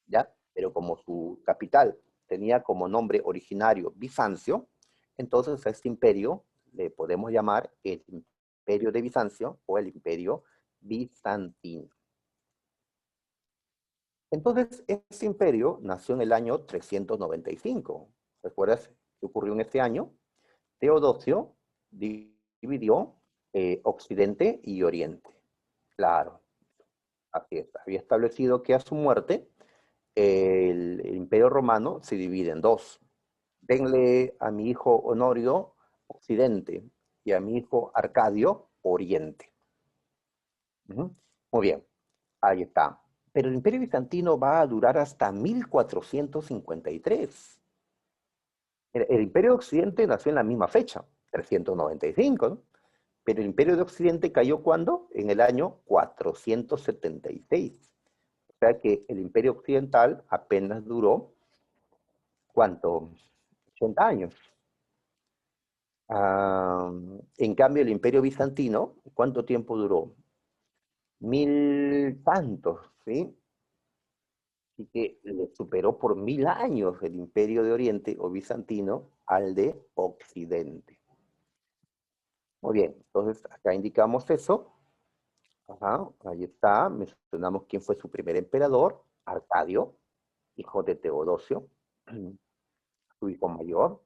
S1: ¿Ya? Pero como su capital tenía como nombre originario Bizancio, entonces a este imperio le podemos llamar el Imperio de Bizancio o el Imperio Bizantino. Entonces, este imperio nació en el año 395. ¿Recuerdas qué ocurrió en este año? Teodosio dividió Occidente y Oriente. Claro, así es. Había establecido que a su muerte el Imperio Romano se divide en dos. Denle a mi hijo Honorio Occidente y a mi hijo Arcadio Oriente. Ujú. Muy bien, ahí está. Pero el Imperio Bizantino va a durar hasta 1453. El Imperio de Occidente nació en la misma fecha, 395, ¿no? Pero el Imperio de Occidente cayó ¿cuándo? En el año 476. O sea que el Imperio Occidental apenas duró, ¿cuánto? 80 años. Ah, en cambio, el Imperio Bizantino, ¿cuánto tiempo duró? Mil tantos, ¿sí? Así que le superó por 1000 años el Imperio de Oriente o bizantino al de Occidente. Muy bien, entonces acá indicamos eso. Ajá, ahí está, mencionamos quién fue su primer emperador, Arcadio, hijo de Teodosio, su hijo mayor.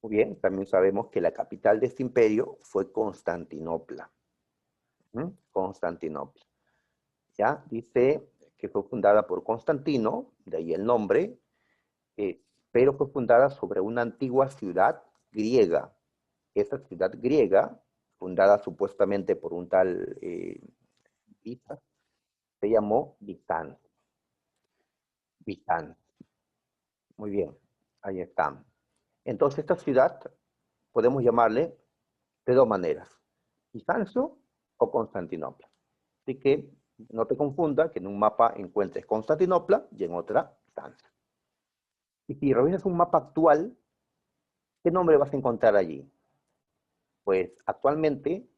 S1: Muy bien, también sabemos que la capital de este imperio fue Constantinopla. Constantinopla. ¿Ya? Dice que fue fundada por Constantino, de ahí el nombre, pero fue fundada sobre una antigua ciudad griega. Esa ciudad griega, fundada supuestamente por un tal Pitas, se llamó Bizancio. Bizancio. Muy bien, ahí está. Entonces esta ciudad podemos llamarle de dos maneras, Bizancio o Constantinopla. Así que no te confunda que en un mapa encuentres Constantinopla y en otra Bizancio. Y si revisas un mapa actual, ¿qué nombre vas a encontrar allí? Pues actualmente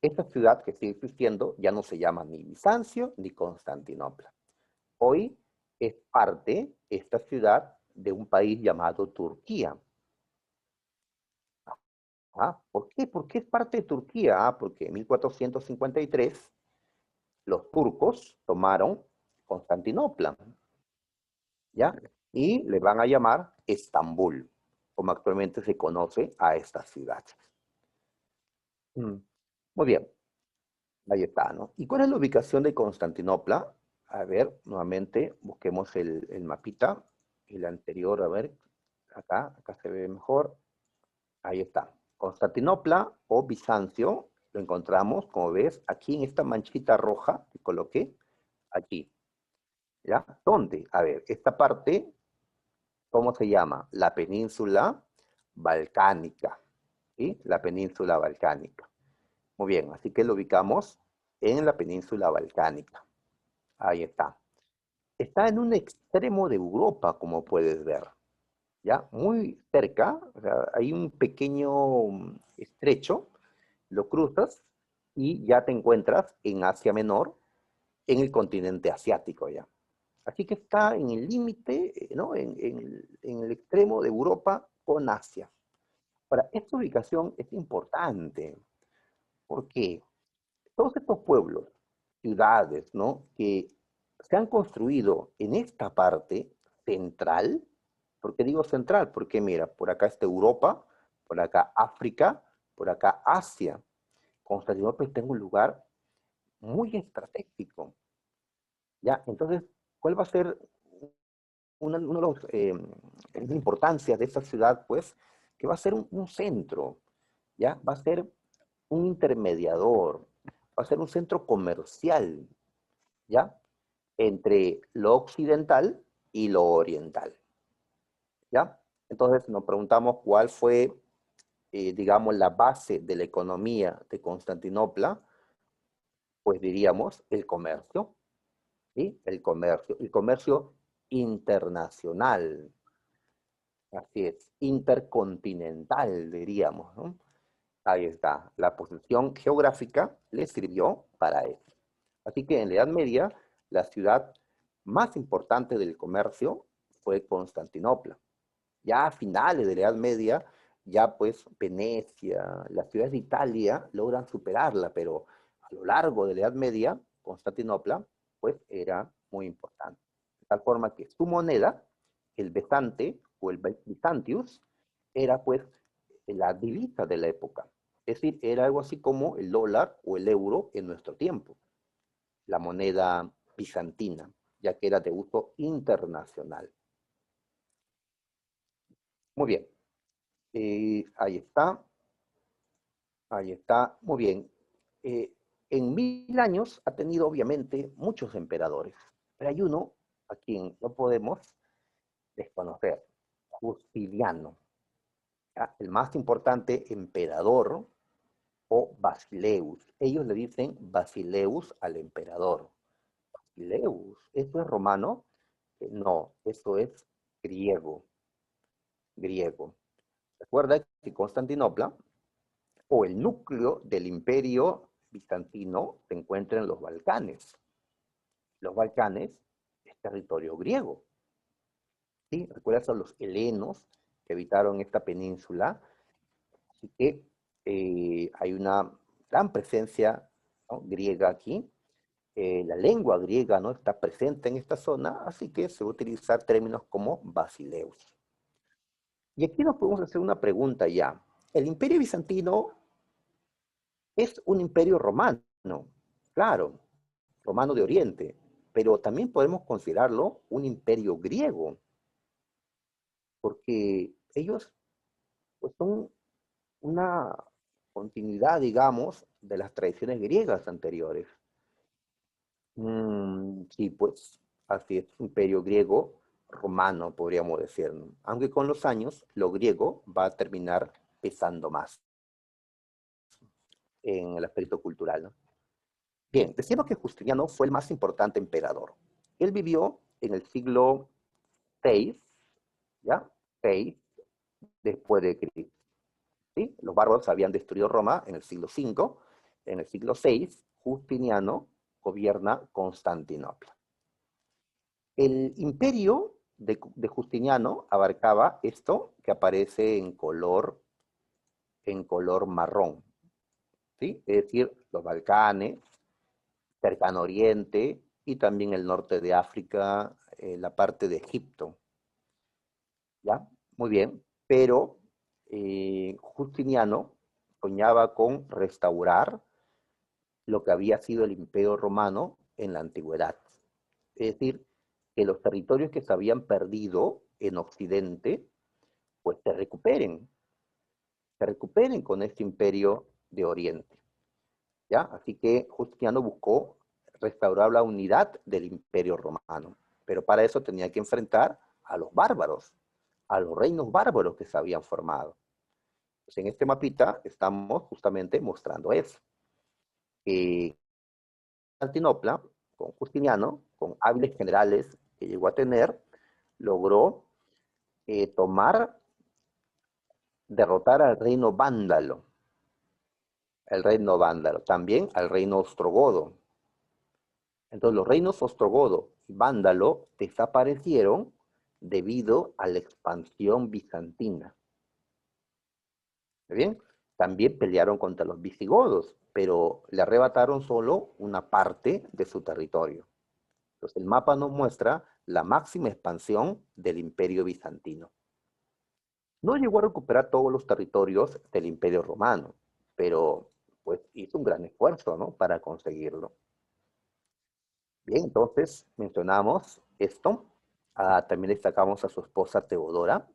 S1: esta ciudad que sigue existiendo ya no se llama ni Bizancio ni Constantinopla. Hoy es parte, esta ciudad, de un país llamado Turquía. ¿Ah? ¿Por qué? ¿Por qué es parte de Turquía? Porque en 1453 los turcos tomaron Constantinopla, ¿ya? Y le van a llamar Estambul, como actualmente se conoce a esta ciudad. Muy bien, ahí está, ¿no? ¿Y cuál es la ubicación de Constantinopla? A ver, nuevamente, busquemos el mapita, el anterior, a ver, acá se ve mejor. Ahí está. Constantinopla o Bizancio, lo encontramos, como ves, aquí en esta manchita roja que coloqué, aquí. ¿Ya? ¿Dónde? A ver, esta parte, ¿cómo se llama? La península balcánica. ¿Sí? La península balcánica. Muy bien, así que lo ubicamos en la península balcánica. Ahí está. Está en un extremo de Europa, como puedes ver. ¿Ya? Muy cerca, o sea, hay un pequeño estrecho, lo cruzas y ya te encuentras en Asia Menor, en el continente asiático ya. Así que está en el límite, ¿no? En el extremo de Europa con Asia. Ahora, esta ubicación es importante porque todos estos pueblos, ciudades, ¿no? Que se han construido en esta parte central. ¿Por qué digo central? Porque mira, por acá está Europa, por acá África, por acá Asia. Constantinopla está en un lugar muy estratégico, ¿ya? Entonces, ¿cuál va a ser uno de los importancias de esta ciudad? Pues, que va a ser un centro, ¿ya? Va a ser un intermediador, va a ser un centro comercial, ¿ya? Entre lo occidental y lo oriental, ¿ya? Entonces nos preguntamos cuál fue, digamos, la base de la economía de Constantinopla, pues diríamos el comercio, ¿sí? El comercio internacional, así es, intercontinental, diríamos, ¿no? Ahí está, la posición geográfica le sirvió para eso. Así que en la Edad Media, la ciudad más importante del comercio fue Constantinopla. Ya a finales de la Edad Media, ya pues Venecia, las ciudades de Italia logran superarla, pero a lo largo de la Edad Media, Constantinopla, pues era muy importante. De tal forma que su moneda, el besante o el Byzantius, era pues la divisa de la época. Es decir, era algo así como el dólar o el euro en nuestro tiempo, la moneda bizantina, ya que era de uso internacional. Muy bien. Ahí está, ahí está, muy bien. Eh, en 1000 años ha tenido obviamente muchos emperadores, pero hay uno a quien no podemos desconocer, Justiniano, ¿ya? El más importante emperador o Basileus. Ellos le dicen Basileus al emperador. Basileus, ¿eso es romano? No, eso es griego, griego. Recuerda que Constantinopla o el núcleo del imperio bizantino se encuentra en los Balcanes. Los Balcanes es territorio griego. ¿Sí? Recuerdas a los helenos que habitaron esta península. Así que hay una gran presencia, ¿no?, griega aquí. la lengua griega no está presente en esta zona, así que se va a utilizar términos como basileus. Y aquí nos podemos hacer una pregunta ya. ¿El Imperio Bizantino es un imperio romano? Claro, romano de Oriente, pero también podemos considerarlo un imperio griego, porque ellos pues, son una continuidad, digamos, de las tradiciones griegas anteriores. Sí, pues, así es, imperio griego romano, podríamos decir, ¿no? Aunque con los años lo griego va a terminar pesando más en el aspecto cultural, ¿no? Bien, decimos que Justiniano fue el más importante emperador. Él vivió en el siglo VI, ¿ya? 6 después de Cristo. ¿Sí? Los bárbaros habían destruido Roma en el siglo V. En el siglo VI, Justiniano gobierna Constantinopla. El imperio de Justiniano abarcaba esto que aparece en color marrón, ¿sí? Es decir, los Balcanes, Cercano Oriente y también el norte de África, la parte de Egipto, ¿ya? Muy bien, pero Justiniano soñaba con restaurar lo que había sido el Imperio Romano en la antigüedad. Es decir, que los territorios que se habían perdido en Occidente, pues se recuperen con este imperio de Oriente. ¿Ya? Así que Justiniano buscó restaurar la unidad del imperio romano, pero para eso tenía que enfrentar a los bárbaros, a los reinos bárbaros que se habían formado. Pues en este mapita estamos justamente mostrando eso. Constantinopla, con Justiniano, con hábiles generales que llegó a tener, logró derrotar al reino vándalo, también al reino ostrogodo. Entonces los reinos ostrogodo y vándalo desaparecieron debido a la expansión bizantina. ¿Está bien? También pelearon contra los visigodos, pero le arrebataron solo una parte de su territorio. Entonces el mapa nos muestra la máxima expansión del imperio bizantino. No llegó a recuperar todos los territorios del imperio romano, pero pues hizo un gran esfuerzo, ¿no? Para conseguirlo. Bien, entonces mencionamos esto. También destacamos a su esposa Teodora,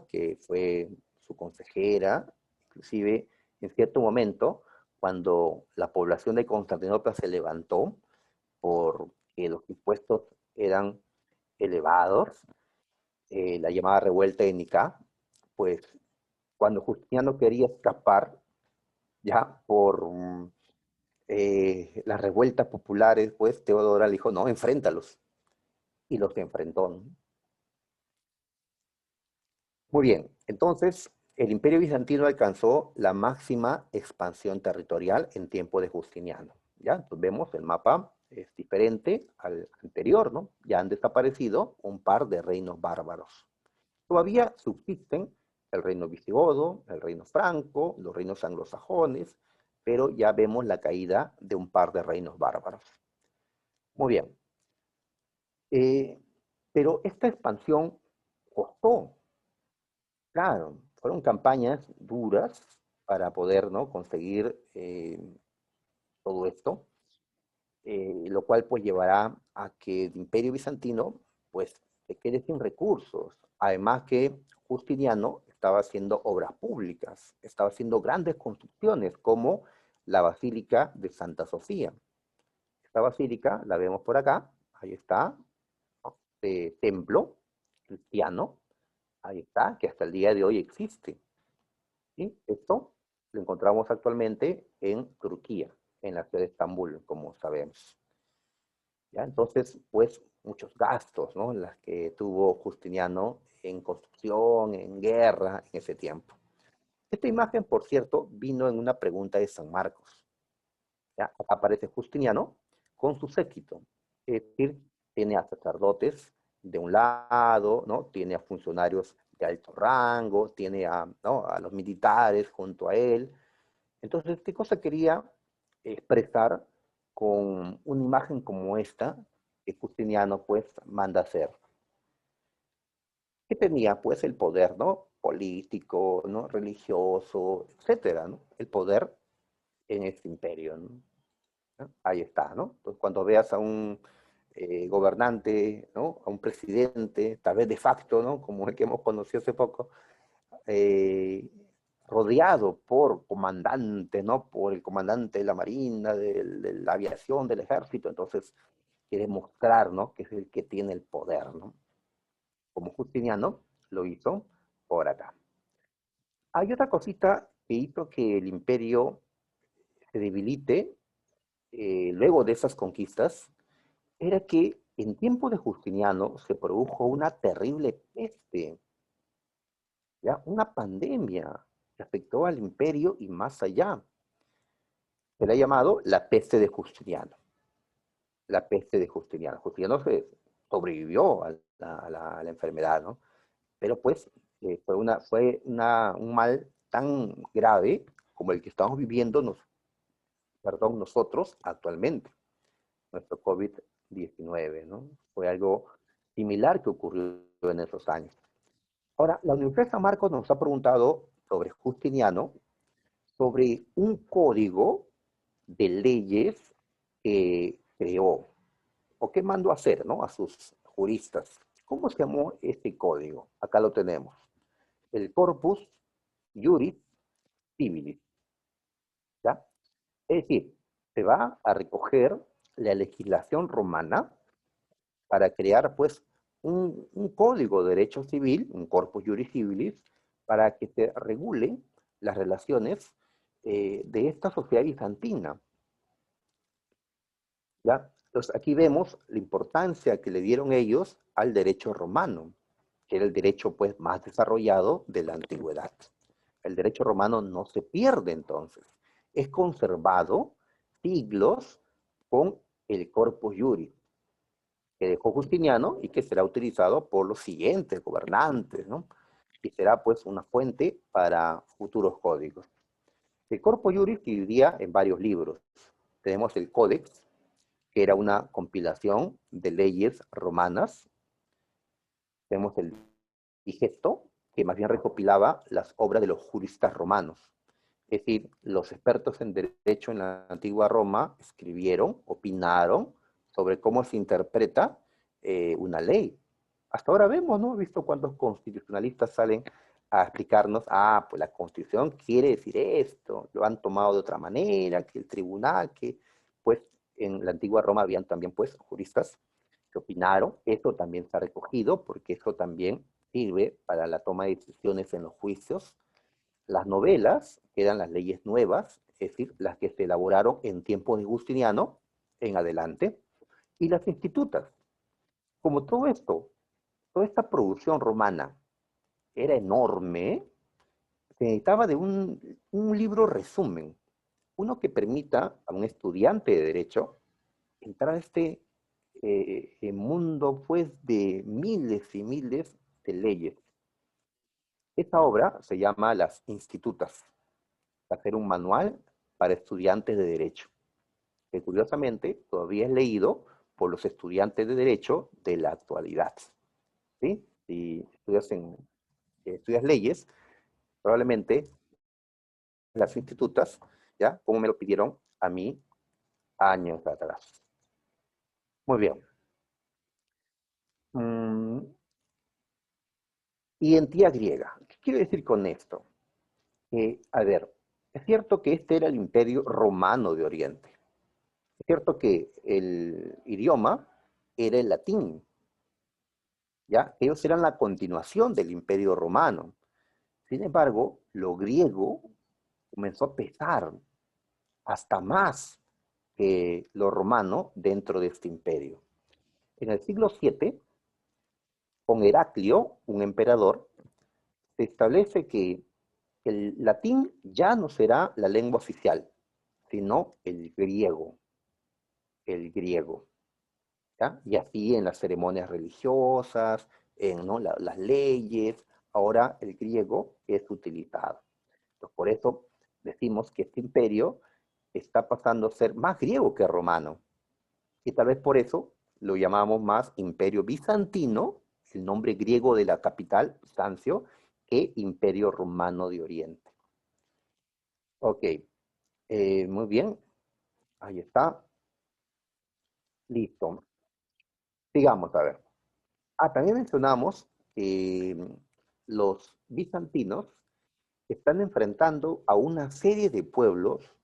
S1: que fue su consejera, inclusive en cierto momento, cuando la población de Constantinopla se levantó porque los impuestos eran elevados, la llamada revuelta de Nicá, pues cuando Justiniano quería escapar ya por las revueltas populares, pues Teodora le dijo, no, enfréntalos. Y los enfrentó, ¿no? Muy bien, entonces el Imperio Bizantino alcanzó la máxima expansión territorial en tiempo de Justiniano. ¿Ya? Entonces vemos el mapa es diferente al anterior, ¿no? Ya han desaparecido un par de reinos bárbaros. Todavía subsisten el reino visigodo, el reino franco, los reinos anglosajones, pero ya vemos la caída de un par de reinos bárbaros. Muy bien. Eh, pero esta expansión costó. Claro, fueron campañas duras para poder, ¿no? Conseguir todo esto, lo cual pues llevará a que el Imperio Bizantino pues se quede sin recursos. Además que Justiniano estaba haciendo obras públicas, estaba haciendo grandes construcciones como la Basílica de Santa Sofía. Esta basílica la vemos por acá, ahí está, ¿no? De templo cristiano, ahí está, que hasta el día de hoy existe. ¿Sí? Esto lo encontramos actualmente en Turquía, en la ciudad de Estambul, como sabemos. ¿Ya? Entonces, pues, muchos gastos, ¿no? Las que tuvo Justiniano en construcción, en guerra, en ese tiempo. Esta imagen, por cierto, vino en una pregunta de San Marcos. ¿Ya? Acá aparece Justiniano con su séquito. Es decir, tiene a sacerdotes de un lado, ¿no? Tiene a funcionarios de alto rango, tiene a, ¿no? a los militares junto a él. Entonces, ¿qué cosa quería expresar con una imagen como esta que Justiniano pues manda hacer. Que tenía pues el poder, ¿no? Político, ¿no? Religioso, etcétera, ¿no? El poder en este imperio, ¿no? Ahí está, ¿no? Entonces, cuando veas a un gobernante, ¿no? A un presidente, tal vez de facto, ¿no? Como el que hemos conocido hace poco, eh, rodeado por comandantes, ¿no? Por el comandante de la Marina, de la aviación, del ejército, entonces quiere mostrar, ¿no? Que es el que tiene el poder, ¿no? Como Justiniano lo hizo por acá. Hay otra cosita que hizo que el imperio se debilite luego de esas conquistas, era que en tiempo de Justiniano se produjo una terrible peste, ¿ya? Una pandemia que afectó al imperio y más allá. Se le ha llamado la peste de Justiniano. La peste de Justiniano. Justiniano sobrevivió a la enfermedad, ¿no? Pero pues un mal tan grave como el que estamos viviendo nosotros actualmente, nuestro COVID-19, ¿no? Fue algo similar que ocurrió en esos años. Ahora, la Universidad de San Marcos nos ha preguntado sobre Justiniano, sobre un código de leyes que creó, o que mandó a hacer, ¿no? A sus juristas. ¿Cómo se llamó este código? Acá lo tenemos. El Corpus Juris Civilis, ¿ya? Es decir, se va a recoger la legislación romana para crear, pues, un código de derecho civil, un corpus juris civilis, para que se regulen las relaciones de esta sociedad bizantina, ¿ya? Entonces, aquí vemos la importancia que le dieron ellos al derecho romano, que era el derecho, pues, más desarrollado de la antigüedad. El derecho romano no se pierde, entonces. Es conservado siglos con el corpus juris que dejó Justiniano y que será utilizado por los siguientes gobernantes, ¿no? Y será pues una fuente para futuros códigos. El Corpus Juris se dividía en varios libros. Tenemos el Códex, que era una compilación de leyes romanas. Tenemos el Digesto, que más bien recopilaba las obras de los juristas romanos. Es decir, los expertos en derecho en la antigua Roma escribieron, opinaron sobre cómo se interpreta una ley. Hasta ahora vemos, ¿no? He visto cuántos constitucionalistas salen a explicarnos, pues la Constitución quiere decir esto, lo han tomado de otra manera, que el tribunal, que pues en la antigua Roma habían también pues juristas que opinaron, eso también se ha recogido porque eso también sirve para la toma de decisiones en los juicios. Las novelas, que eran las leyes nuevas, es decir, las que se elaboraron en tiempos de Justiniano en adelante, y las institutas. Como todo esto, toda esta producción romana era enorme, se necesitaba de un libro resumen, uno que permita a un estudiante de derecho entrar a este mundo pues de miles y miles de leyes. Esta obra se llama Las Institutas, hacer un manual para estudiantes de derecho, que curiosamente todavía es leído por los estudiantes de derecho de la actualidad. ¿Sí? Si estudias leyes, probablemente las institutas, ¿ya? Como me lo pidieron a mí años atrás. Muy bien. Identidad griega. ¿Qué quiero decir con esto? A ver, es cierto que este era el imperio romano de Oriente. Es cierto que el idioma era el latín, ¿ya? Ellos eran la continuación del imperio romano. Sin embargo, lo griego comenzó a pesar hasta más que lo romano dentro de este imperio. En el siglo VII, con Heraclio, un emperador, se establece que el latín ya no será la lengua oficial, sino el griego, el griego. ¿Ya? Y así en las ceremonias religiosas, en, ¿no? las leyes, ahora el griego es utilizado. Entonces, por eso decimos que este imperio está pasando a ser más griego que romano. Y tal vez por eso lo llamamos más Imperio Bizantino, el nombre griego de la capital, Bizancio, que Imperio Romano de Oriente. Ok, muy bien, ahí está, listo. Sigamos, a ver. También mencionamos que los bizantinos están enfrentando a una serie de pueblos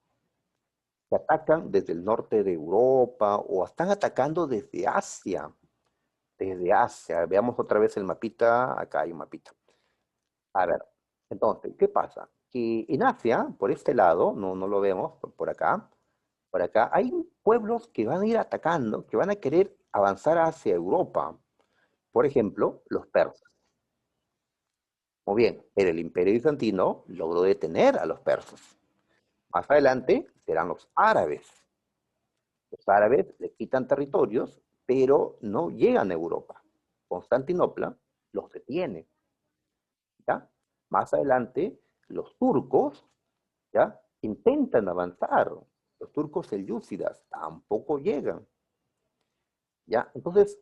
S1: que atacan desde el norte de Europa o están atacando desde Asia. Desde Asia. Veamos otra vez el mapita. Acá hay un mapita. A ver, entonces, ¿qué pasa? Que en Asia, por este lado, no lo vemos, por acá, hay pueblos que van a ir atacando, que van a querer avanzar hacia Europa. Por ejemplo, los persas. Muy bien, pero el Imperio Bizantino logró detener a los persas. Más adelante serán los árabes. Los árabes le quitan territorios, pero no llegan a Europa. Constantinopla los detiene. ¿Ya? Más adelante, los turcos, ¿ya? Intentan avanzar. Los turcos selyúcidas tampoco llegan. ¿Ya? Entonces,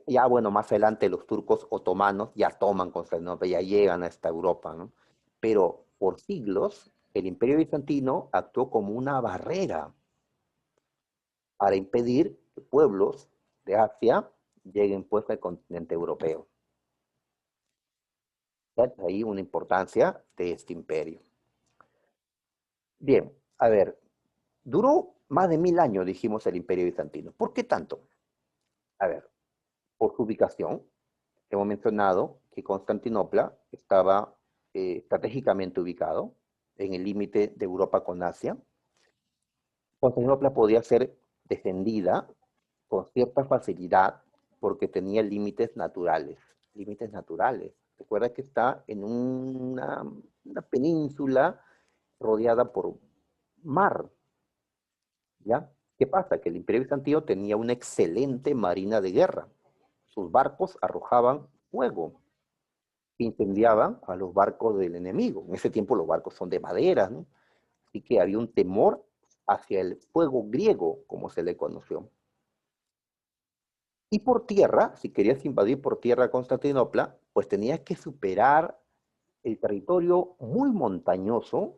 S1: ya bueno, más adelante los turcos otomanos ya toman Constantinopla, ya llegan hasta Europa, ¿no? Pero por siglos, el Imperio Bizantino actuó como una barrera para impedir que pueblos de Asia lleguen pues al continente europeo. ¿Ya? Ahí una importancia de este imperio. Bien, a ver, duró más de 1000 años, dijimos, el Imperio Bizantino. ¿Por qué tanto? A ver, por su ubicación, hemos mencionado que Constantinopla estaba estratégicamente ubicado en el límite de Europa con Asia. Constantinopla podía ser defendida con cierta facilidad porque tenía límites naturales. Límites naturales. Recuerda que está en una península rodeada por mar, ¿ya? ¿Qué pasa? Que el Imperio Bizantino tenía una excelente marina de guerra. Sus barcos arrojaban fuego, incendiaban a los barcos del enemigo. En ese tiempo los barcos son de madera, ¿no? Así que había un temor hacia el fuego griego, como se le conoció. Y por tierra, si querías invadir por tierra Constantinopla, pues tenías que superar el territorio muy montañoso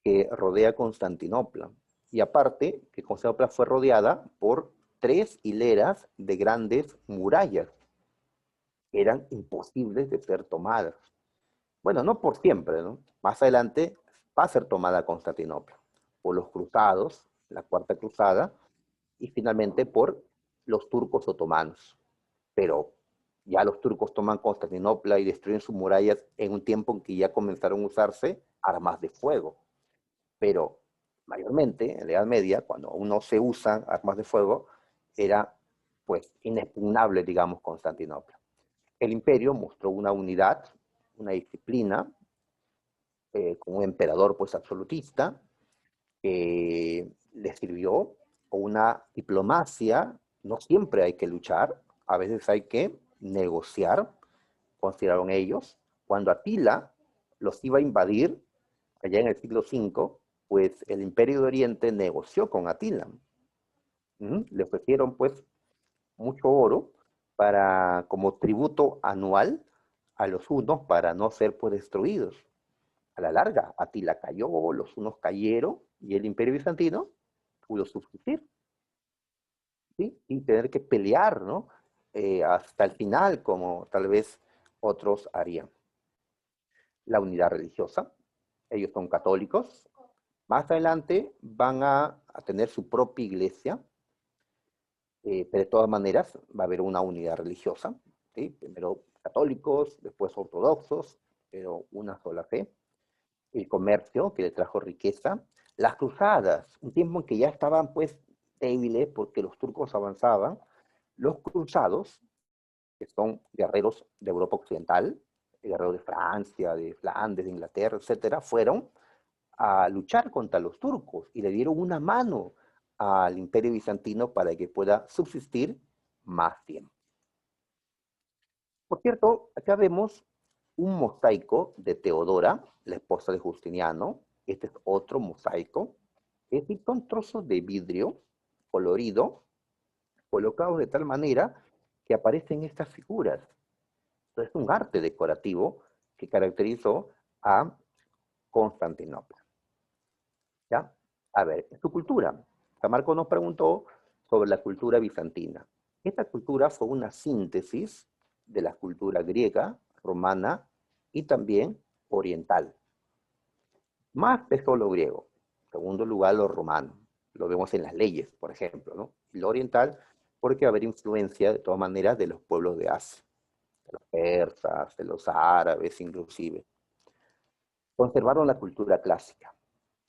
S1: que rodea Constantinopla. Y aparte, que Constantinopla fue rodeada por 3 hileras de grandes murallas que eran imposibles de ser tomadas. Bueno, no por siempre, ¿no? Más adelante va a ser tomada Constantinopla por los cruzados, la Cuarta Cruzada, y finalmente por los turcos otomanos. Pero ya los turcos toman Constantinopla y destruyen sus murallas en un tiempo en que ya comenzaron a usarse armas de fuego. Pero mayormente en la Edad Media, cuando aún no se usan armas de fuego, era pues inexpugnable, digamos, Constantinopla. El imperio mostró una unidad, una disciplina, con un emperador pues absolutista, que le sirvió, con una diplomacia. No siempre hay que luchar, a veces hay que negociar, consideraron ellos. Cuando Atila los iba a invadir, allá en el siglo V, pues el Imperio de Oriente negoció con Atila. Le ofrecieron pues mucho oro como tributo anual a los hunos para no ser pues destruidos. A la larga, Atila cayó, los hunos cayeron y el Imperio Bizantino pudo subsistir, ¿sí? Sin tener que pelear, ¿no? Hasta el final, como tal vez otros harían. La unidad religiosa, ellos son católicos. Más adelante van a tener su propia iglesia, pero de todas maneras va a haber una unidad religiosa, ¿sí? Primero católicos, después ortodoxos, pero una sola fe. El comercio, que le trajo riqueza. Las cruzadas, un tiempo en que ya estaban pues débiles porque los turcos avanzaban. Los cruzados, que son guerreros de Europa Occidental, guerreros de Francia, de Flandes, de Inglaterra, etcétera, fueron a luchar contra los turcos y le dieron una mano al Imperio Bizantino para que pueda subsistir más tiempo. Por cierto, acá vemos un mosaico de Teodora, la esposa de Justiniano. Este es otro mosaico. Es decir, son trozos de vidrio colorido, colocados de tal manera que aparecen estas figuras. Entonces, es un arte decorativo que caracterizó a Constantinopla. ¿Ya? A ver, su cultura. San Marco nos preguntó sobre la cultura bizantina. Esta cultura fue una síntesis de la cultura griega, romana y también oriental. Más pesó lo griego. En segundo lugar, lo romano. Lo vemos en las leyes, por ejemplo, ¿no? Y lo oriental, porque va a haber influencia, de todas maneras, de los pueblos de Asia, de los persas, de los árabes, inclusive. Conservaron la cultura clásica.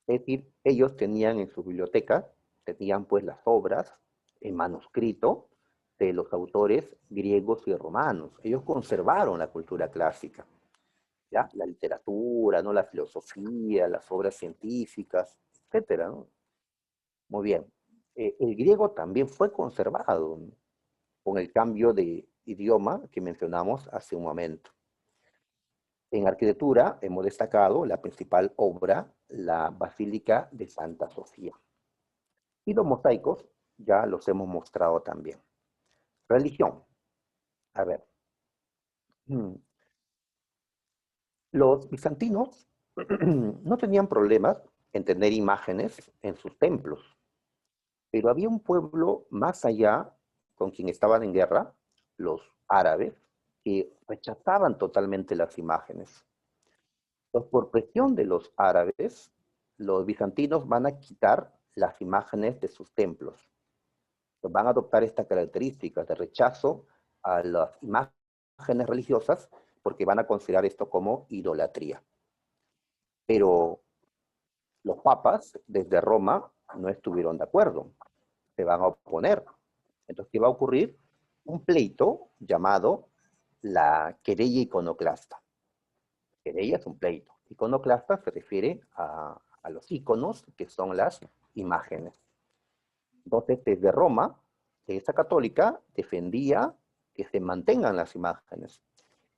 S1: Es decir, ellos tenían en sus bibliotecas, tenían pues las obras en manuscrito de los autores griegos y romanos. Ellos conservaron la cultura clásica. ¿Ya? La literatura, ¿no? La filosofía, las obras científicas, etcétera, ¿no? Muy bien. El griego también fue conservado, ¿no? Con el cambio de idioma que mencionamos hace un momento. En arquitectura hemos destacado la principal obra, la Basílica de Santa Sofía. Y los mosaicos ya los hemos mostrado también. Religión. A ver. Los bizantinos no tenían problemas en tener imágenes en sus templos, pero había un pueblo más allá con quien estaban en guerra, los árabes, que rechazaban totalmente las imágenes. Entonces, por presión de los árabes, los bizantinos van a quitar las imágenes de sus templos. Entonces, van a adoptar esta característica de rechazo a las imágenes religiosas porque van a considerar esto como idolatría. Pero los papas desde Roma no estuvieron de acuerdo, se van a oponer. Entonces, ¿qué va a ocurrir? Un pleito llamado la querella iconoclasta. Querella es un pleito. Iconoclasta se refiere a los iconos, que son las imágenes. Entonces, desde Roma, la Iglesia Católica defendía que se mantengan las imágenes.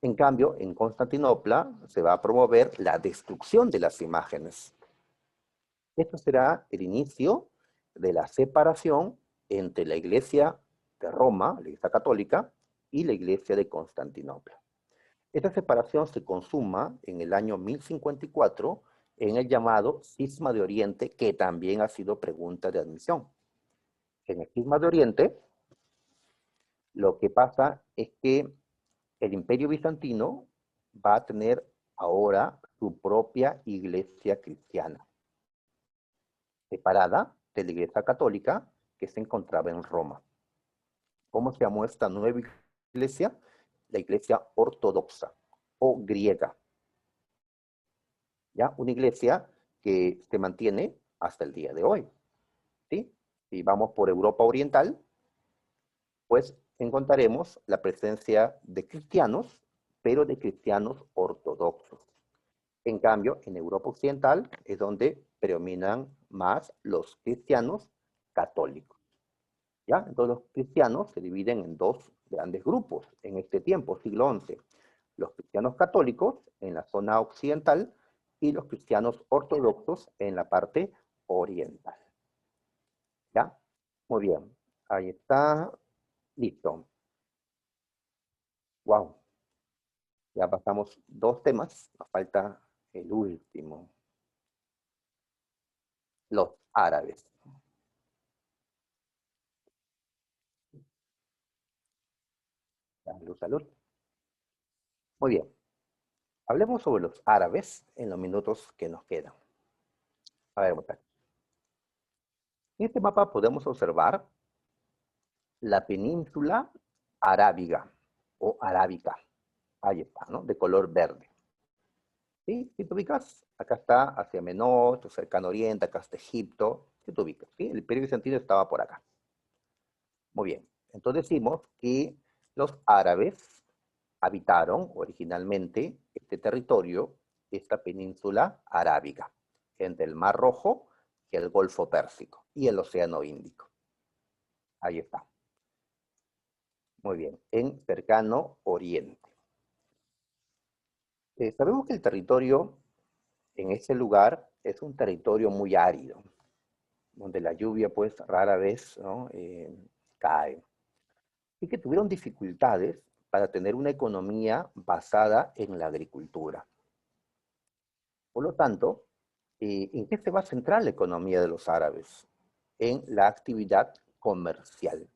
S1: En cambio, en Constantinopla se va a promover la destrucción de las imágenes. Esto será el inicio de la separación entre la Iglesia de Roma, la Iglesia Católica, y la Iglesia de Constantinopla. Esta separación se consuma en el año 1054 en el llamado Cisma de Oriente, que también ha sido pregunta de admisión. En el Cisma de Oriente, lo que pasa es que el Imperio Bizantino va a tener ahora su propia iglesia cristiana, separada de la Iglesia Católica que se encontraba en Roma. ¿Cómo se llamó esta nueva iglesia? La Iglesia Ortodoxa o griega. ¿Ya? Una iglesia que se mantiene hasta el día de hoy. ¿Sí? Si vamos por Europa Oriental, pues encontraremos la presencia de cristianos, pero de cristianos ortodoxos. En cambio, en Europa Occidental es donde predominan más los cristianos católicos. ¿Ya? Entonces los cristianos se dividen en dos grandes grupos en este tiempo, siglo XI. Los cristianos católicos en la zona occidental y los cristianos ortodoxos en la parte oriental. ¿Ya? Muy bien. Ahí está. Listo. Wow. Ya pasamos dos temas. Nos falta el último. Los árabes. Salud, salud. Muy bien. Hablemos sobre los árabes en los minutos que nos quedan. A ver, muchachos. En este mapa podemos observar la península arábiga o arábica. Ahí está, ¿no? De color verde. ¿Sí? ¿Sí te ubicas? Acá está Asia Menor, cercano Oriente, acá está Egipto. ¿Sí te ubicas? ¿Sí? El Imperio Bizantino estaba por acá. Muy bien. Entonces decimos que los árabes habitaron originalmente este territorio, esta península arábiga, entre el Mar Rojo y el Golfo Pérsico y el Océano Índico. Ahí está. Muy bien, en cercano Oriente. Sabemos que el territorio en ese lugar es un territorio muy árido. donde la lluvia pues rara vez, ¿no? Cae. Y que tuvieron dificultades para tener una economía basada en la agricultura. Por lo tanto, ¿en qué se va a centrar la economía de los árabes? En la actividad comercial.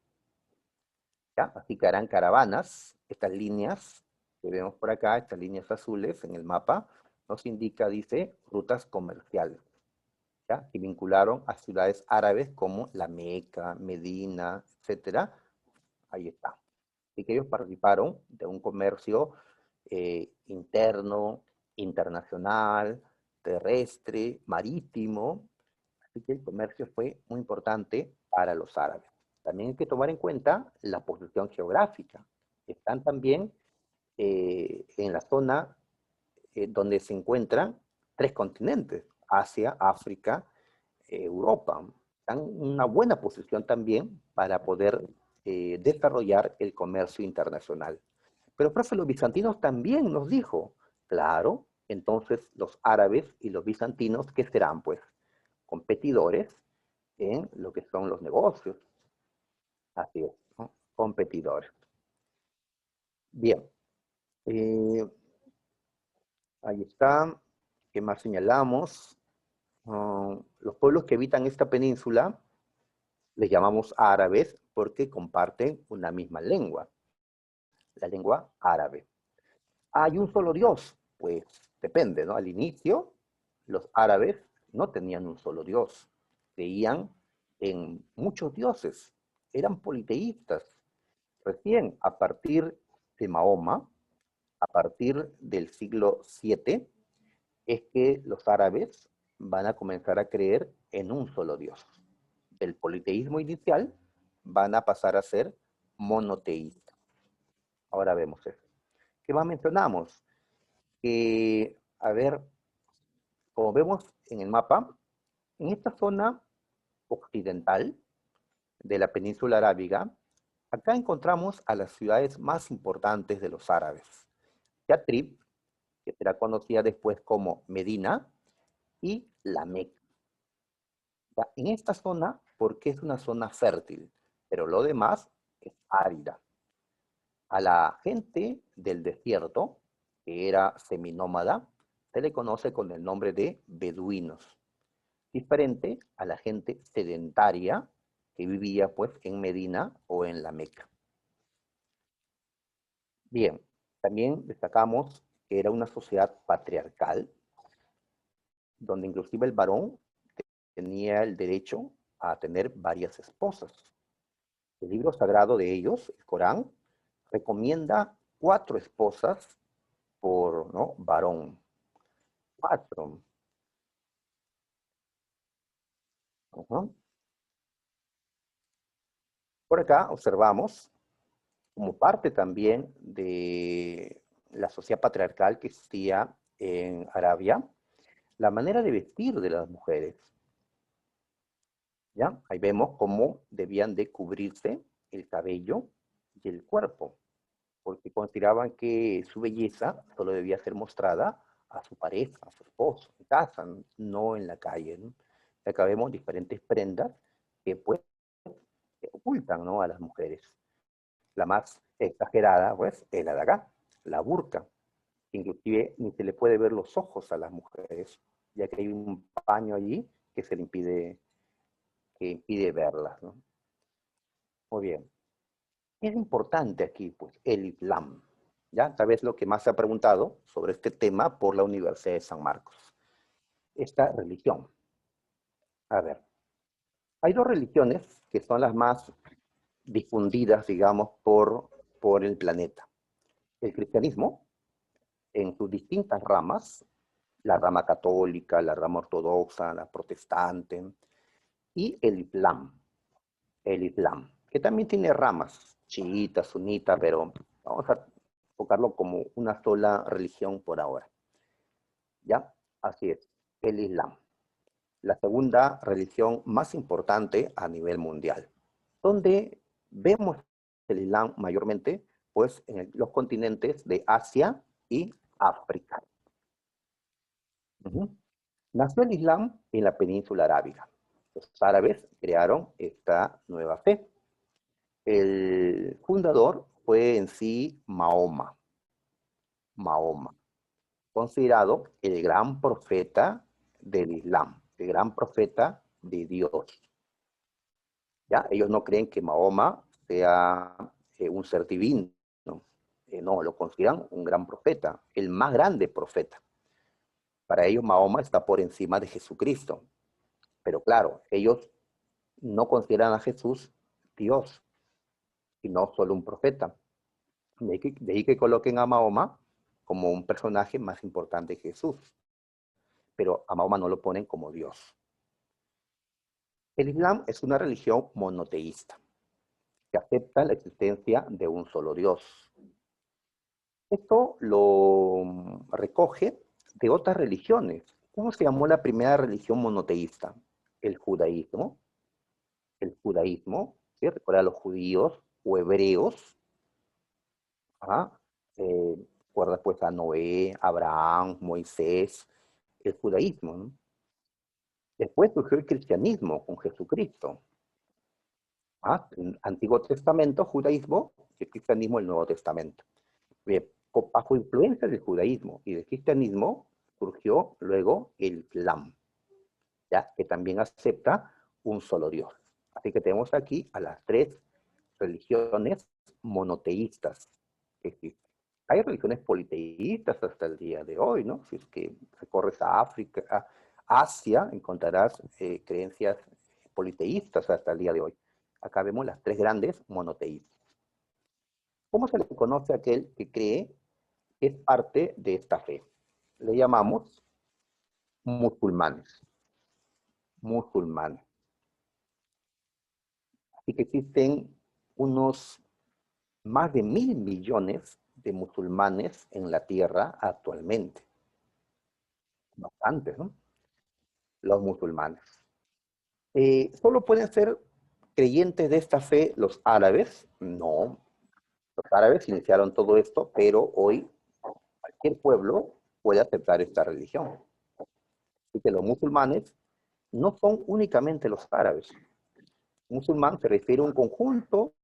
S1: ¿Ya? Así que harán caravanas, estas líneas que vemos por acá, estas líneas azules en el mapa, nos indica, dice, rutas comerciales, ¿ya? Que vincularon a ciudades árabes como la Meca, Medina, etcétera. Ahí está. Y que ellos participaron de un comercio interno, internacional, terrestre, marítimo. Así que el comercio fue muy importante para los árabes. También hay que tomar en cuenta la posición geográfica. Están también en la zona donde se encuentran tres continentes, Asia, África, Europa. Están en una buena posición también para poder desarrollar el comercio internacional. Pero, profe, los bizantinos también nos dijo, claro, entonces los árabes y los bizantinos, ¿qué serán? Pues competidores en lo que son los negocios. Así es, ¿no? Competidores. Bien, eh, ahí está. ¿Qué más señalamos? Los pueblos que habitan esta península les llamamos árabes porque comparten una misma lengua, la lengua árabe. ¿Hay un solo Dios? Pues depende, ¿no? Al inicio, los árabes no tenían un solo Dios, creían en muchos dioses, eran politeístas. Recién a partir de Mahoma, a partir del siglo VII, es que los árabes van a comenzar a creer en un solo Dios. Del politeísmo inicial van a pasar a ser monoteístas. Ahora vemos eso. ¿Qué más mencionamos? Que, a ver, como vemos en el mapa, en esta zona occidental de la península arábiga, acá encontramos a las ciudades más importantes de los árabes. Yatrib, que será conocida después como Medina, y la Meca. En esta zona, porque es una zona fértil, pero lo demás es árida. A la gente del desierto, que era seminómada, se le conoce con el nombre de beduinos, diferente a la gente sedentaria que vivía pues en Medina o en la Meca. Bien, también destacamos que era una sociedad patriarcal, donde inclusive el varón tenía el derecho a tener varias esposas. El libro sagrado de ellos, el Corán, recomienda 4 esposas por, ¿no?, varón. 4. Uh-huh. Por acá observamos, como parte también de la sociedad patriarcal que existía en Arabia, la manera de vestir de las mujeres. ¿Ya? Ahí vemos cómo debían de cubrirse el cabello y el cuerpo, porque consideraban que su belleza solo debía ser mostrada a su pareja, a su esposo, en casa, no en la calle, ¿no? Y acá vemos diferentes prendas que pues ocultan, ¿no?, a las mujeres. La más exagerada, pues, es la de acá, la burka. Inclusive ni se le puede ver los ojos a las mujeres, ya que hay un paño allí que impide verlas, ¿no? Muy bien. Es importante aquí, pues, el Islam. ¿Ya? Tal vez lo que más se ha preguntado sobre este tema por la Universidad de San Marcos. Esta religión. A ver, hay dos religiones que son las más difundidas, digamos, por el planeta. El cristianismo, en sus distintas ramas, la rama católica, la rama ortodoxa, la protestante, y el Islam, que también tiene ramas, chiita, sunita, pero vamos a enfocarlo como una sola religión por ahora. ¿Ya? Así es, el Islam, la segunda religión más importante a nivel mundial, donde vemos el Islam mayormente pues en los continentes de Asia y África. Nació el Islam en la península arábiga. Los árabes crearon esta nueva fe. El fundador fue en sí Mahoma. Mahoma, considerado el gran profeta del Islam, el gran profeta de Dios. ¿Ya? Ellos no creen que Mahoma sea un ser divino, ¿no? No, lo consideran un gran profeta, el más grande profeta. Para ellos Mahoma está por encima de Jesucristo. Pero claro, ellos no consideran a Jesús Dios, sino solo un profeta. De ahí que coloquen a Mahoma como un personaje más importante que Jesús. Pero a Mahoma no lo ponen como Dios. El Islam es una religión monoteísta que acepta la existencia de un solo Dios. Esto lo recoge de otras religiones. ¿Cómo se llamó la primera religión monoteísta? El judaísmo. El judaísmo, ¿sí? Recuerda a los judíos o hebreos. ¿Ah? Recuerda pues a Noé, Abraham, Moisés, el judaísmo, ¿no? Después surgió el cristianismo con Jesucristo. ¿Ah? El Antiguo Testamento, judaísmo, y el cristianismo, el Nuevo Testamento. Bien, bajo influencia del judaísmo y del cristianismo surgió luego el Islam, ¿ya? Que también acepta un solo Dios. Así que tenemos aquí a las tres religiones monoteístas que existen. Hay religiones politeístas hasta el día de hoy, ¿no? Si es que recorres a África, a Asia, encontrarás creencias politeístas hasta el día de hoy. Acá vemos las tres grandes monoteístas. ¿Cómo se le conoce a aquel que cree que es parte de esta fe? Le llamamos musulmanes. Musulmanes. Así que existen unos más de 1.000 millones de musulmanes en la tierra actualmente. Bastantes, ¿no? Los musulmanes. ¿Solo pueden ser creyentes de esta fe los árabes? No. Los árabes iniciaron todo esto, pero hoy cualquier pueblo puede aceptar esta religión. Así que los musulmanes no son únicamente los árabes. Musulmán se refiere a un conjunto,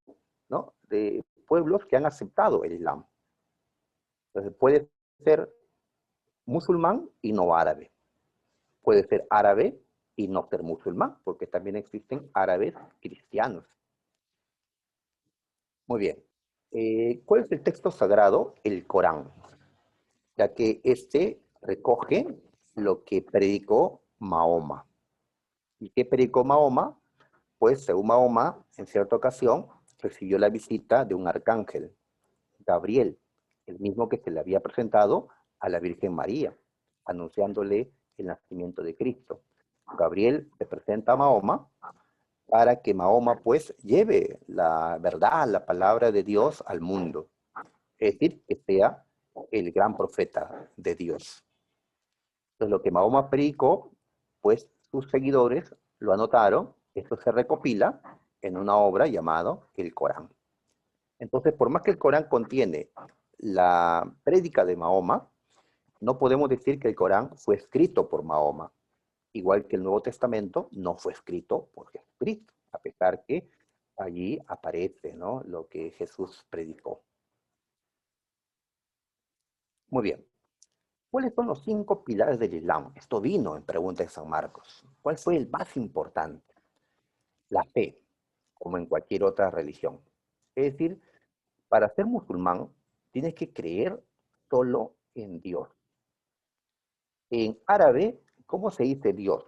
S1: ¿no?, de pueblos que han aceptado el Islam. Entonces puede ser musulmán y no árabe. Puede ser árabe y no ser musulmán, porque también existen árabes cristianos. Muy bien. ¿Cuál es el texto sagrado? El Corán, ya que este recoge lo que predicó Mahoma. ¿Y qué predicó Mahoma? Pues según Mahoma, en cierta ocasión, recibió la visita de un arcángel, Gabriel, el mismo que se le había presentado a la Virgen María, anunciándole el nacimiento de Cristo. Gabriel se presenta a Mahoma para que Mahoma pues lleve la verdad, la palabra de Dios al mundo. Es decir, que sea el gran profeta de Dios. Entonces lo que Mahoma predicó, pues sus seguidores lo anotaron, esto se recopila en una obra llamada el Corán. Entonces, por más que el Corán contiene la prédica de Mahoma, no podemos decir que el Corán fue escrito por Mahoma, igual que el Nuevo Testamento no fue escrito por Jesucristo, a pesar que allí aparece, ¿no?, lo que Jesús predicó. Muy bien. ¿Cuáles son los 5 pilares del Islam? Esto vino en Pregunta de San Marcos. ¿Cuál fue el más importante? La fe, como en cualquier otra religión. Es decir, para ser musulmán, tienes que creer solo en Dios. En árabe, ¿cómo se dice Dios?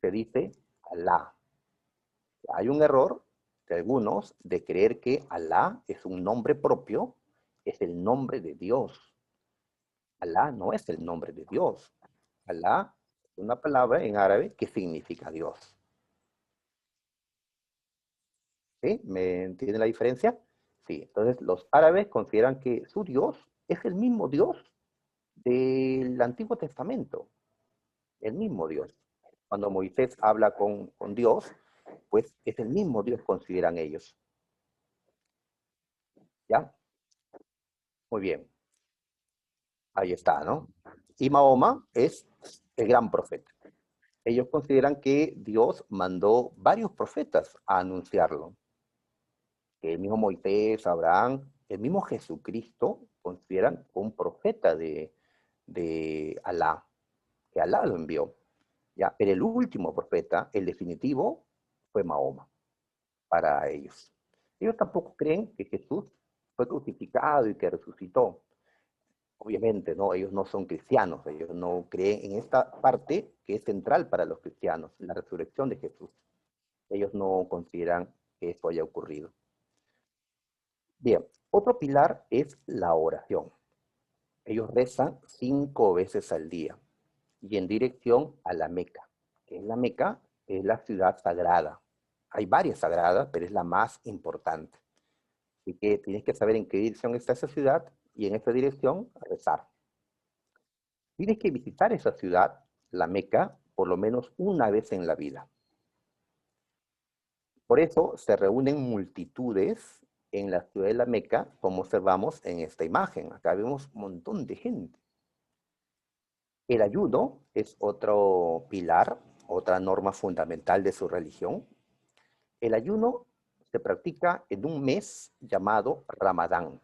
S1: Se dice Alá. Hay un error de algunos de creer que Alá es un nombre propio, es el nombre de Dios. Alá no es el nombre de Dios. Alá es una palabra en árabe que significa Dios. ¿Sí? ¿Me entienden la diferencia? Sí, entonces los árabes consideran que su Dios es el mismo Dios del Antiguo Testamento, el mismo Dios. Cuando Moisés habla con Dios, pues es el mismo Dios, consideran ellos. ¿Ya? Muy bien. Ahí está, ¿no? Y Mahoma es el gran profeta. Ellos consideran que Dios mandó varios profetas a anunciarlo. Que el mismo Moisés, Abraham, el mismo Jesucristo consideran un profeta de Alá, que Alá lo envió. ¿Ya? Pero el último profeta, el definitivo, fue Mahoma para ellos. Ellos tampoco creen que Jesús fue crucificado y que resucitó. Obviamente, ¿no? Ellos no son cristianos, ellos no creen en esta parte que es central para los cristianos, la resurrección de Jesús. Ellos no consideran que esto haya ocurrido. Bien, otro pilar es la oración. Ellos rezan 5 veces al día y en dirección a la Meca. Que es la Meca, es la ciudad sagrada. Hay varias sagradas, pero es la más importante. Así que tienes que saber en qué dirección está esa ciudad y en esa dirección rezar. Tienes que visitar esa ciudad, la Meca, por lo menos una vez en la vida. Por eso se reúnen multitudes en la ciudad de la Meca, como observamos en esta imagen. Acá vemos un montón de gente. El ayuno es otro pilar, otra norma fundamental de su religión. El ayuno se practica en un mes llamado Ramadán.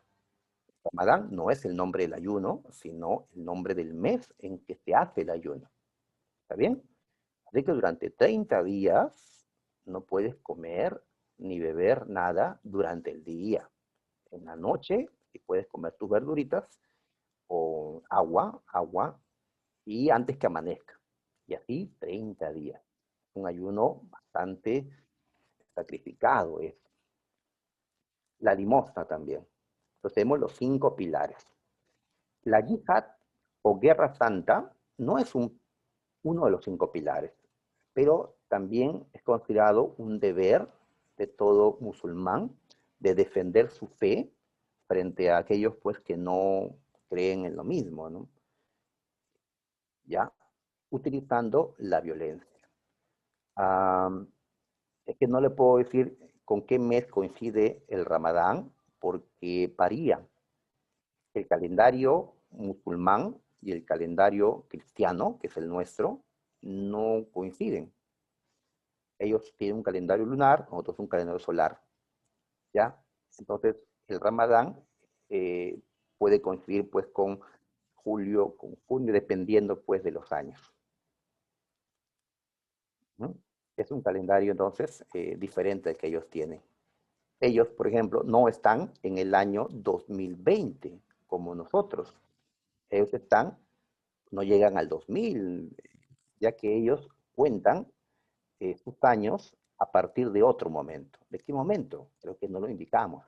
S1: Ramadán no es el nombre del ayuno, sino el nombre del mes en que se hace el ayuno. ¿Está bien? Así que durante 30 días no puedes comer ni beber nada durante el día. En la noche, si puedes comer tus verduritas o agua, y antes que amanezca. Y así 30 días. Un ayuno bastante sacrificado es. La limosna también. Entonces tenemos los 5 pilares. La yihad o guerra santa no es uno de los 5 pilares, pero también es considerado un deber de todo musulmán de defender su fe frente a aquellos pues que no creen en lo mismo, ¿no? ¿Ya? Utilizando la violencia. Um, es que no le puedo decir con qué mes coincide el Ramadán, porque varía. El calendario musulmán y el calendario cristiano, que es el nuestro, no coinciden. Ellos tienen un calendario lunar, nosotros un calendario solar, ¿ya? Entonces, el Ramadán eh, puede coincidir pues con julio, con junio, dependiendo pues de los años. ¿No? Es un calendario entonces diferente al que ellos tienen. Ellos, por ejemplo, no están en el año 2020 como nosotros. Ellos están, no llegan al 2000, ya que ellos cuentan sus años a partir de otro momento. ¿De qué momento? Creo que no lo indicamos.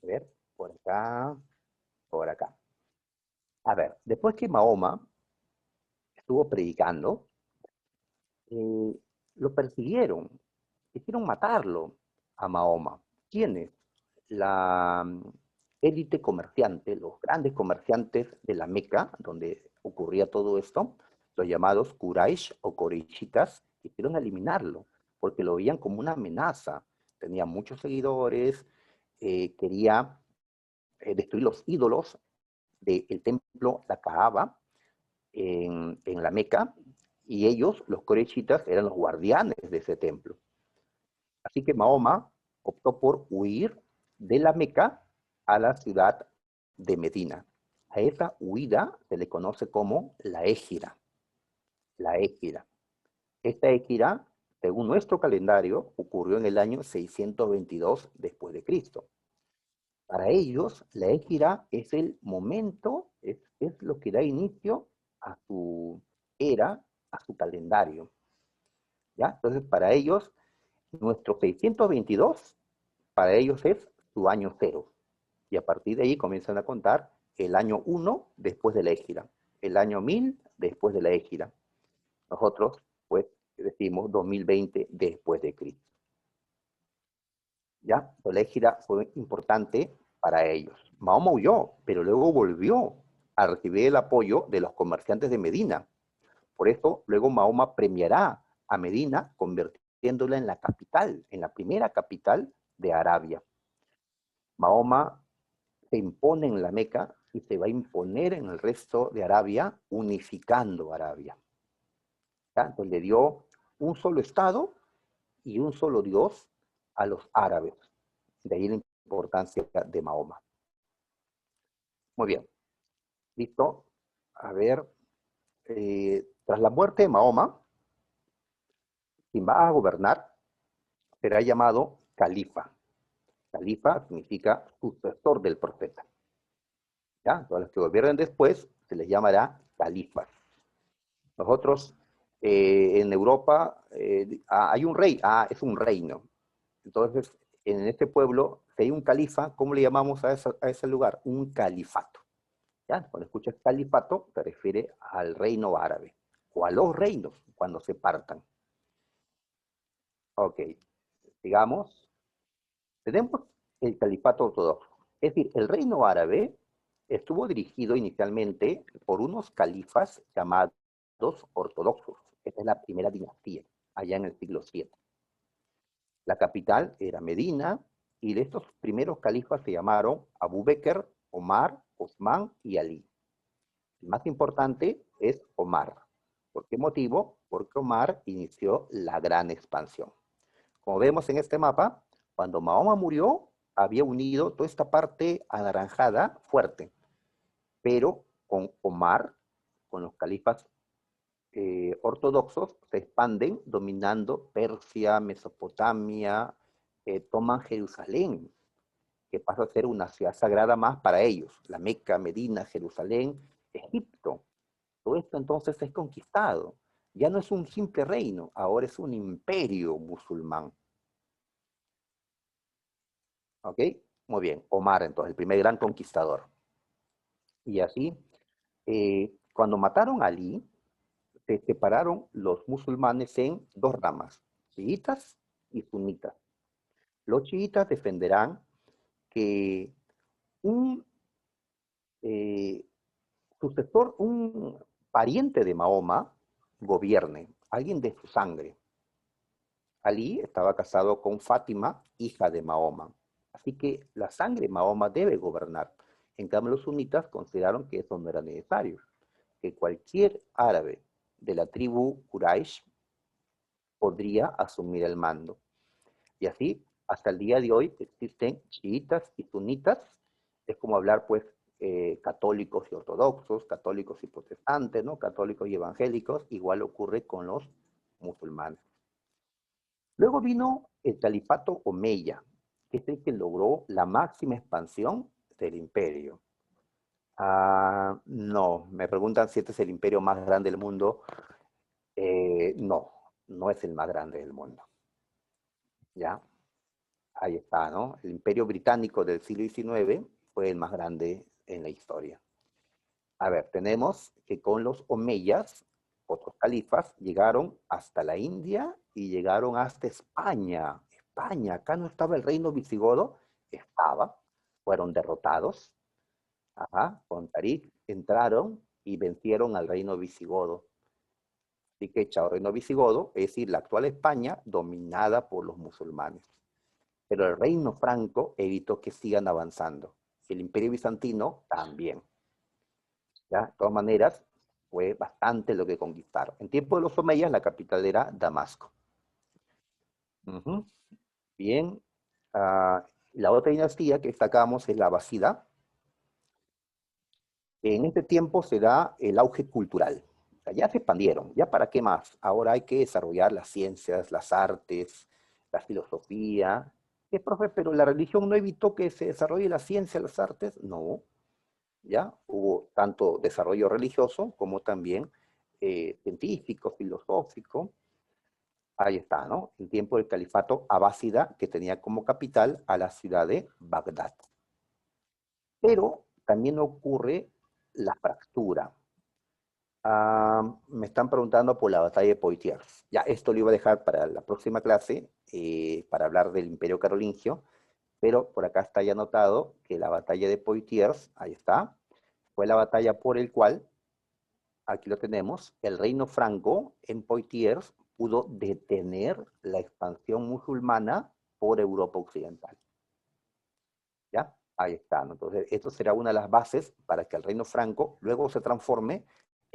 S1: A ver, por acá, por acá. A ver, después que Mahoma estuvo predicando, eh, lo persiguieron, quisieron matarlo a Mahoma. ¿Quiénes? La élite comerciante, los grandes comerciantes de la Meca, donde ocurría todo esto, los llamados Quraysh o Quraishitas, quisieron eliminarlo, porque lo veían como una amenaza. Tenía muchos seguidores, quería destruir los ídolos del templo, la Kaaba, en la Meca, y ellos, los Quraishitas, eran los guardianes de ese templo. Así que Mahoma optó por huir de la Meca a la ciudad de Medina. A esa huida se le conoce como la Égira. La Égira. Esta Égira, según nuestro calendario, ocurrió en el año 622 después de Cristo. Para ellos, la Égira es el momento, es lo que da inicio a su era, a su calendario. ¿Ya? Entonces, para ellos, nuestro 622, para ellos es su año cero. Y a partir de ahí comienzan a contar el año 1 después de la Égira, el año 1000 después de la Égira. Nosotros, pues, decimos 2020 después de Cristo. ¿Ya? La Égira fue importante para ellos. Mahoma huyó, pero luego volvió a recibir el apoyo de los comerciantes de Medina. Por eso, luego Mahoma premiará a Medina, convirtiéndola en la capital, en la primera capital de Arabia. Mahoma se impone en la Meca y se va a imponer en el resto de Arabia, unificando Arabia. ¿ya? Entonces le dio un solo Estado y un solo Dios a los árabes. De ahí la importancia de Mahoma. Muy bien, listo. A ver, tras la muerte de Mahoma, quien va a gobernar será llamado califa. Califa significa sucesor del profeta. ¿Ya? Todos los que gobiernen después se les llamará califas. Nosotros en Europa hay un rey, es un reino. Entonces, en este pueblo, si hay un califa, ¿cómo le llamamos a ese lugar? Un califato. ¿Ya? Cuando escuchas califato, se refiere al reino árabe, o a los reinos, cuando se partan. Ok, digamos, tenemos el califato ortodoxo. Es decir, el reino árabe estuvo dirigido inicialmente por unos califas llamados ortodoxos. Esta es la primera dinastía, allá en el siglo VII. La capital era Medina, y de estos primeros califas se llamaron Abu Bekr, Omar, Osman y Ali. El más importante es Omar. ¿Por qué motivo? Porque Omar inició la gran expansión. Como vemos en este mapa, cuando Mahoma murió, había unido toda esta parte anaranjada fuerte, pero con Omar, con los califas ortodoxos, se expanden dominando Persia, Mesopotamia, toman Jerusalén, que pasa a ser una ciudad sagrada más para ellos, la Meca, Medina, Jerusalén, Egipto. Todo esto entonces es conquistado. Ya no es un simple reino, ahora es un imperio musulmán. ¿Ok? Muy bien, Omar entonces, el primer gran conquistador. Y así, cuando mataron a Ali, se separaron los musulmanes en dos ramas, chiitas y sunitas. Los chiitas defenderán que un sucesor, un pariente de Mahoma, gobierne, alguien de su sangre. Ali estaba casado con Fátima, hija de Mahoma. Así que la sangre de Mahoma debe gobernar. En cambio, los sunitas consideraron que eso no era necesario, que cualquier árabe de la tribu Quraysh podría asumir el mando. Y así, hasta el día de hoy, existen chiitas y sunitas. Es como hablar, pues, católicos y ortodoxos, católicos y protestantes, ¿no? Católicos y evangélicos. Igual ocurre con los musulmanes. Luego vino el califato Omeya, que es el que logró la máxima expansión del imperio. No, me preguntan si este es el imperio más grande del mundo. No, no es el más grande del mundo. ¿Ya? Ahí está, ¿no? El imperio británico del siglo XIX fue el más grande en la historia. A ver, tenemos que con los omeyas, otros califas, llegaron hasta la India y llegaron hasta España. España, acá no estaba el reino visigodo, estaba, fueron derrotados. Ajá, con Tarik entraron y vencieron al reino visigodo. Así que chao, reino visigodo, es decir, la actual España dominada por los musulmanes. Pero el reino franco evitó que sigan avanzando. El imperio bizantino también. ¿Ya? De todas maneras, fue bastante lo que conquistaron. En tiempo de los omeyas, la capital era Damasco. Bien. La otra dinastía que destacamos es la Abásida. En este tiempo se da el auge cultural. O sea, ya se expandieron, ¿ya para qué más? Ahora hay que desarrollar las ciencias, las artes, la filosofía. Profe, pero la religión no evitó que se desarrolle la ciencia, las artes. No, ¿ya? Hubo tanto desarrollo religioso como también científico, filosófico. Ahí está, ¿no? El tiempo del califato abásida, que tenía como capital a la ciudad de Bagdad. Pero también ocurre la fractura. Me están preguntando por la batalla de Poitiers. Ya, esto lo iba a dejar para la próxima clase, para hablar del Imperio Carolingio, pero por acá está ya anotado que la batalla de Poitiers, ahí está, fue la batalla por el cual, aquí lo tenemos, el reino franco en Poitiers pudo detener la expansión musulmana por Europa Occidental. ¿Ya? Ahí está, ¿no? Entonces, esto será una de las bases para que el reino franco luego se transforme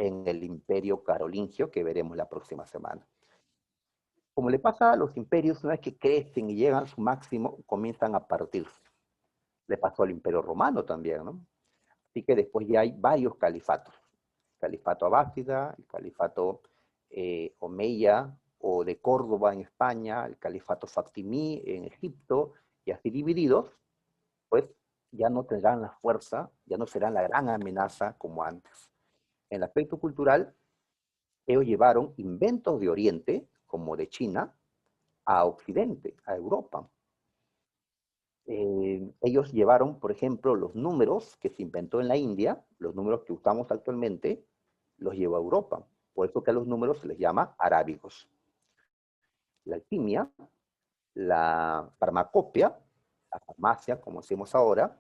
S1: en el imperio carolingio, que veremos la próxima semana. Como le pasa a los imperios, una vez que crecen y llegan a su máximo, comienzan a partirse. Le pasó al imperio romano también, ¿no? Así que después ya hay varios califatos. El califato abásida, el califato omeya, o de Córdoba en España, el califato fatimí en Egipto, y así divididos, pues ya no tendrán la fuerza, ya no serán la gran amenaza como antes. En el aspecto cultural, ellos llevaron inventos de Oriente, como de China, a Occidente, a Europa. Ellos llevaron, por ejemplo, los números que se inventó en la India, los números que usamos actualmente, los llevó a Europa. Por eso que a los números se les llama arábigos. La alquimia, la farmacopea, la farmacia, como decimos ahora,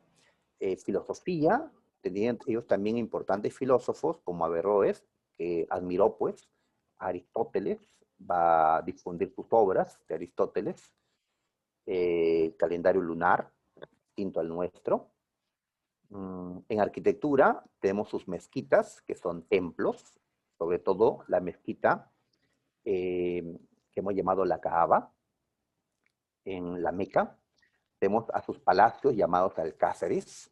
S1: filosofía, tenían ellos también importantes filósofos como Averroes, que admiró pues a Aristóteles, va a difundir sus obras de Aristóteles, calendario lunar, distinto al nuestro. En arquitectura tenemos sus mezquitas, que son templos, sobre todo la mezquita que hemos llamado la Kaaba, en la Meca. Tenemos a sus palacios llamados alcázares.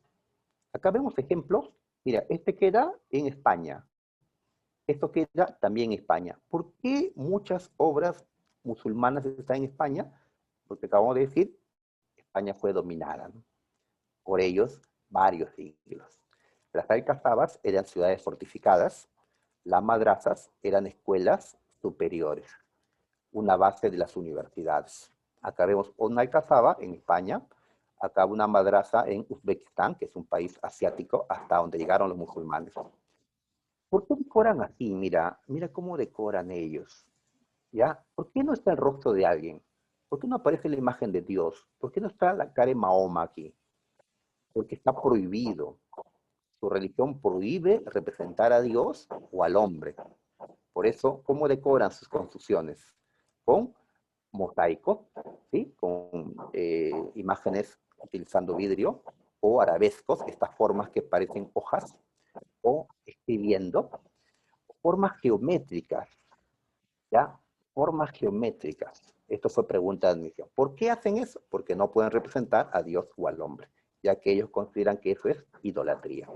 S1: Acá vemos ejemplos. Mira, este queda en España. Esto queda también en España. ¿Por qué muchas obras musulmanas están en España? Porque acabamos de decir, España fue dominada, ¿no?, por ellos varios siglos. Las alcazabas eran ciudades fortificadas, las madrazas eran escuelas superiores, una base de las universidades. Acá vemos una alcazaba en España, acá una madraza en Uzbekistán, que es un país asiático, hasta donde llegaron los musulmanes. ¿Por qué decoran así? Mira, mira cómo decoran ellos. ¿Ya? ¿Por qué no está el rostro de alguien? ¿Por qué no aparece la imagen de Dios? ¿Por qué no está la cara de Mahoma aquí? Porque está prohibido. Su religión prohíbe representar a Dios o al hombre. Por eso, ¿cómo decoran sus construcciones? Con mosaicos, ¿sí?, con imágenes utilizando vidrio, o arabescos, estas formas que parecen hojas, o escribiendo, formas geométricas, ¿ya? Formas geométricas. Esto fue pregunta de admisión. ¿Por qué hacen eso? Porque no pueden representar a Dios o al hombre, ya que ellos consideran que eso es idolatría.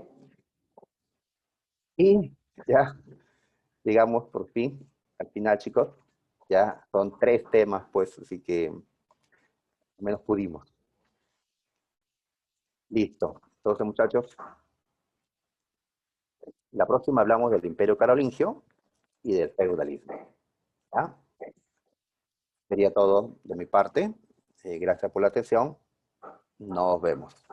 S1: Y ya llegamos por fin al final, chicos. Ya son 3 temas, pues, así que al menos pudimos. Listo. Entonces, muchachos, la próxima hablamos del Imperio Carolingio y del feudalismo. ¿Ya? Sería todo de mi parte. Gracias por la atención. Nos vemos.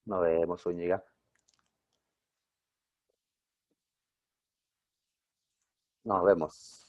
S1: Nos vemos, Zúñiga. Nos vemos.